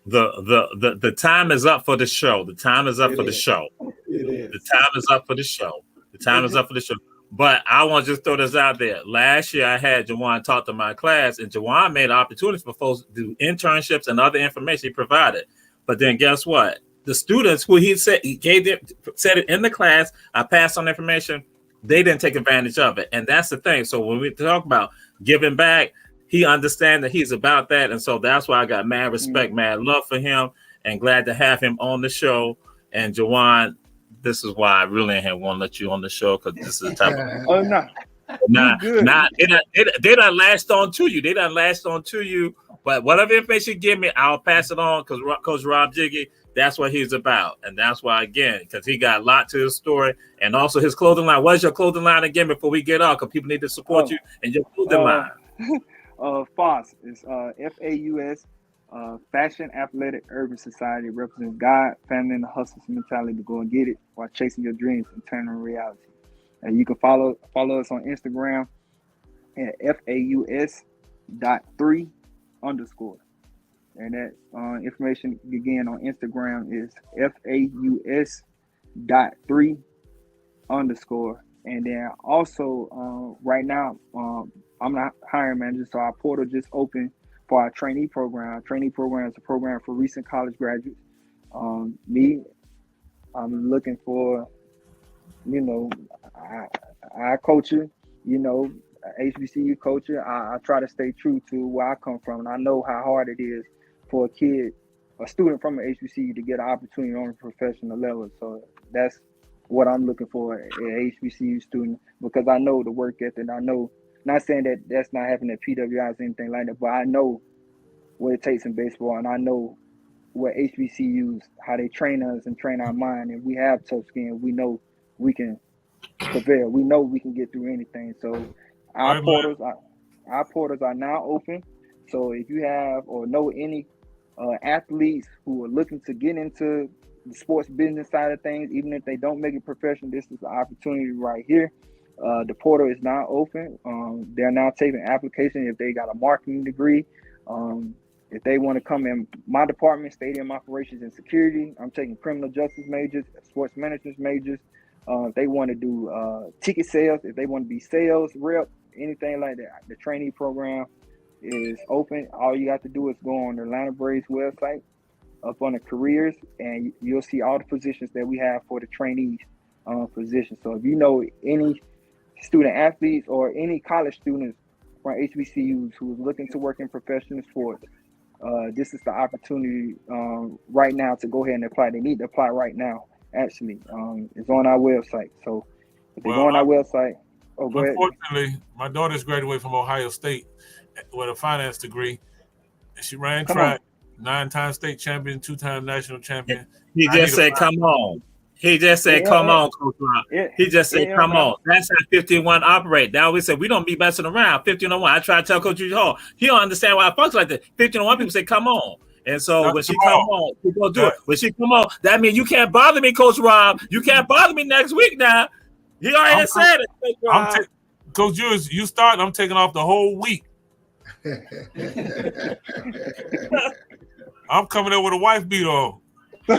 the time is up for the show. The time is up It for the is. show. It The is. time is up for the show. The time is up for the show. But I want to just throw this out there. Last year, I had Jawan talk to my class, and Jawan made opportunities for folks to do internships and other information he provided. But then guess what? The students who he said he gave them said it in the class, I passed on information, they didn't take advantage of it. And that's the thing. So when we talk about giving back, he understands that he's about that. And so that's why I got mad respect, mad love for him, and glad to have him on the show. And Jawan, this is why I really want to let you on the show, because this is the type of Oh no. they done latched on to you. They done latched on to you. But whatever information you give me, I'll pass it on, because Coach Rob Jiggy, that's what he's about. And that's why, again, because he got a lot to his story. And also his clothing line. What's your clothing line again before we get off? Because people need to support you and your clothing line. FAUS is FAUS, Fashion Athletic Urban Society. Represents God, family, and the hustler's mentality to go and get it while chasing your dreams and turning them reality. And you can follow us on Instagram at FAUS.3_. And that information again on Instagram is FAUS.3_. And then also right now, I'm not hiring manager, so our portal just opened for our trainee program. Our trainee program is a program for recent college graduates. I'm looking for, I coach you, HBCU coach. I try to stay true to where I come from, and I know how hard it is for a student from an HBCU to get an opportunity on a professional level. So that's what I'm looking for at an HBCU student, because I know the work ethic. I know, not saying that that's not happening at PWIs or anything like that, but I know what it takes in baseball, and I know what HBCUs, how they train us and train our mind, and we have tough skin. We know we can prevail. We know we can get through anything. So our portals are now open. So if you have or know any athletes who are looking to get into the sports business side of things, even if they don't make it professional, this is the opportunity right here. The portal is now open. They're now taking applications if they got a marketing degree. If they want to come in my department, stadium operations and security, I'm taking criminal justice majors, sports management majors. If they want to do ticket sales, if they want to be sales rep, anything like that, the trainee program is open. All you have to do is go on the Atlanta Braves website, up on the careers, and you'll see all the positions that we have for the trainees position. So if you know any student athletes or any college students from HBCUs who is looking to work in professional sports, this is the opportunity right now to go ahead and apply. They need to apply right now. Actually, it's on our website. So if they go on our website, go ahead. Unfortunately, my daughter's graduated from Ohio State with a finance degree. She ran track, 9-time state champion, 2-time national champion. He just said, "Come on." He just said, "Come on, Coach Rob." He just said, "Come on." That's how 51 operate. Now we said we don't be messing around. 1501. I try to tell Coach Hall. He don't understand why it functions like that. 1501 people say, "Come on." And so when she come on, we gonna do it. When she come on, that means you can't bother me, Coach Rob. You can't bother me next week now. He already said it, Coach Rob. Coach, you start. I'm taking off the whole week. I'm coming in with a wife beater on. Tell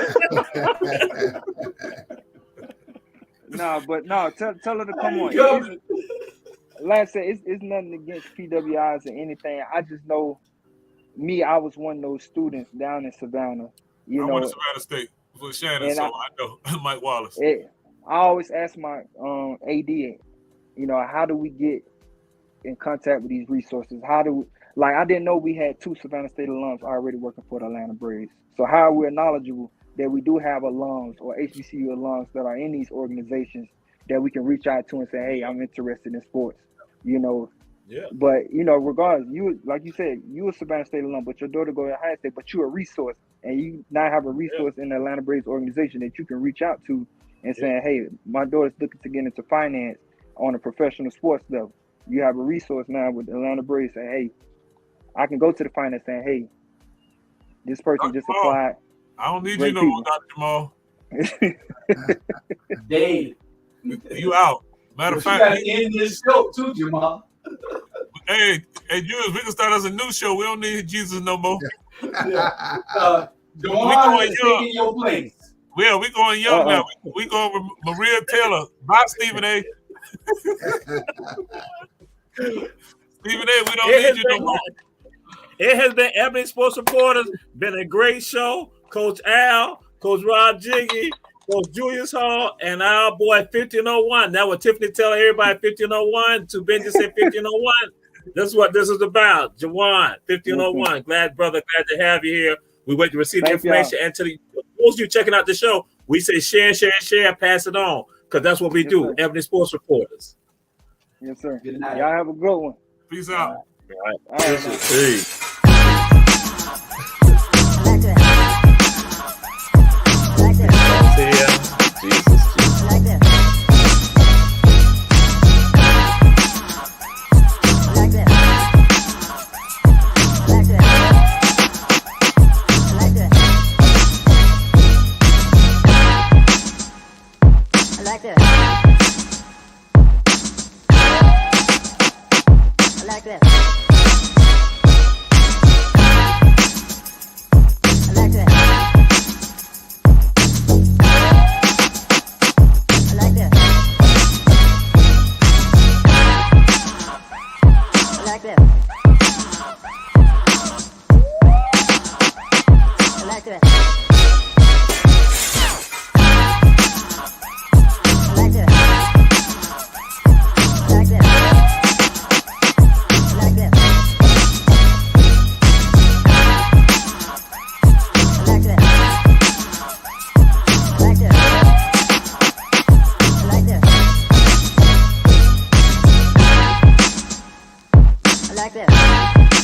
her to come on. Like I said, it's nothing against PWIs or anything. I just know I was one of those students down in Savannah. I went to Savannah State with Shannon, so I know Mike Wallace. I always ask my AD, how do we get in contact with these resources? I didn't know we had 2 Savannah State alums already working for the Atlanta Braves. So how are we knowledgeable that we do have alums or HBCU alums that are in these organizations that we can reach out to and say, hey, I'm interested in sports, Yeah. But, regardless, you, like you said, you a Savannah State alum, but your daughter go to Ohio State, but you're a resource, and you now have a resource in the Atlanta Braves organization that you can reach out to and saying, hey, my daughter's looking to get into finance on a professional sports level. You have a resource now with the Atlanta Braves saying, hey, I can go to the finance saying, hey, this person just applied. I don't need you no more, Dr. Jamal. Dave. You out. Matter of fact, you gotta end this show too, Jamal. Hey, Hey, Jules, we can start us a new show. We don't need Jesus no more. Yeah. We Jawan going is young. taking your place. Well, we going young now. We going with Maria Taylor. Bye, Stephen A. Stephen A, we don't need you no more. It has been Ebony Sports Reporters. Been a great show. Coach Al, Coach Rob Jiggy, Coach Julius Hall, and our boy 1501. That what Tiffany telling everybody 1501. To Benji said 1501. This is what this is about. Jawan, 1501. Glad to have you here. We wait to receive the information. And to those of you checking out the show, we say share, pass it on. Because that's what we do. Sir. Ebony Sports Reporters. Yes, sir. Good night. Y'all have a good one. Peace out. All right. All right, man. Peace. like that.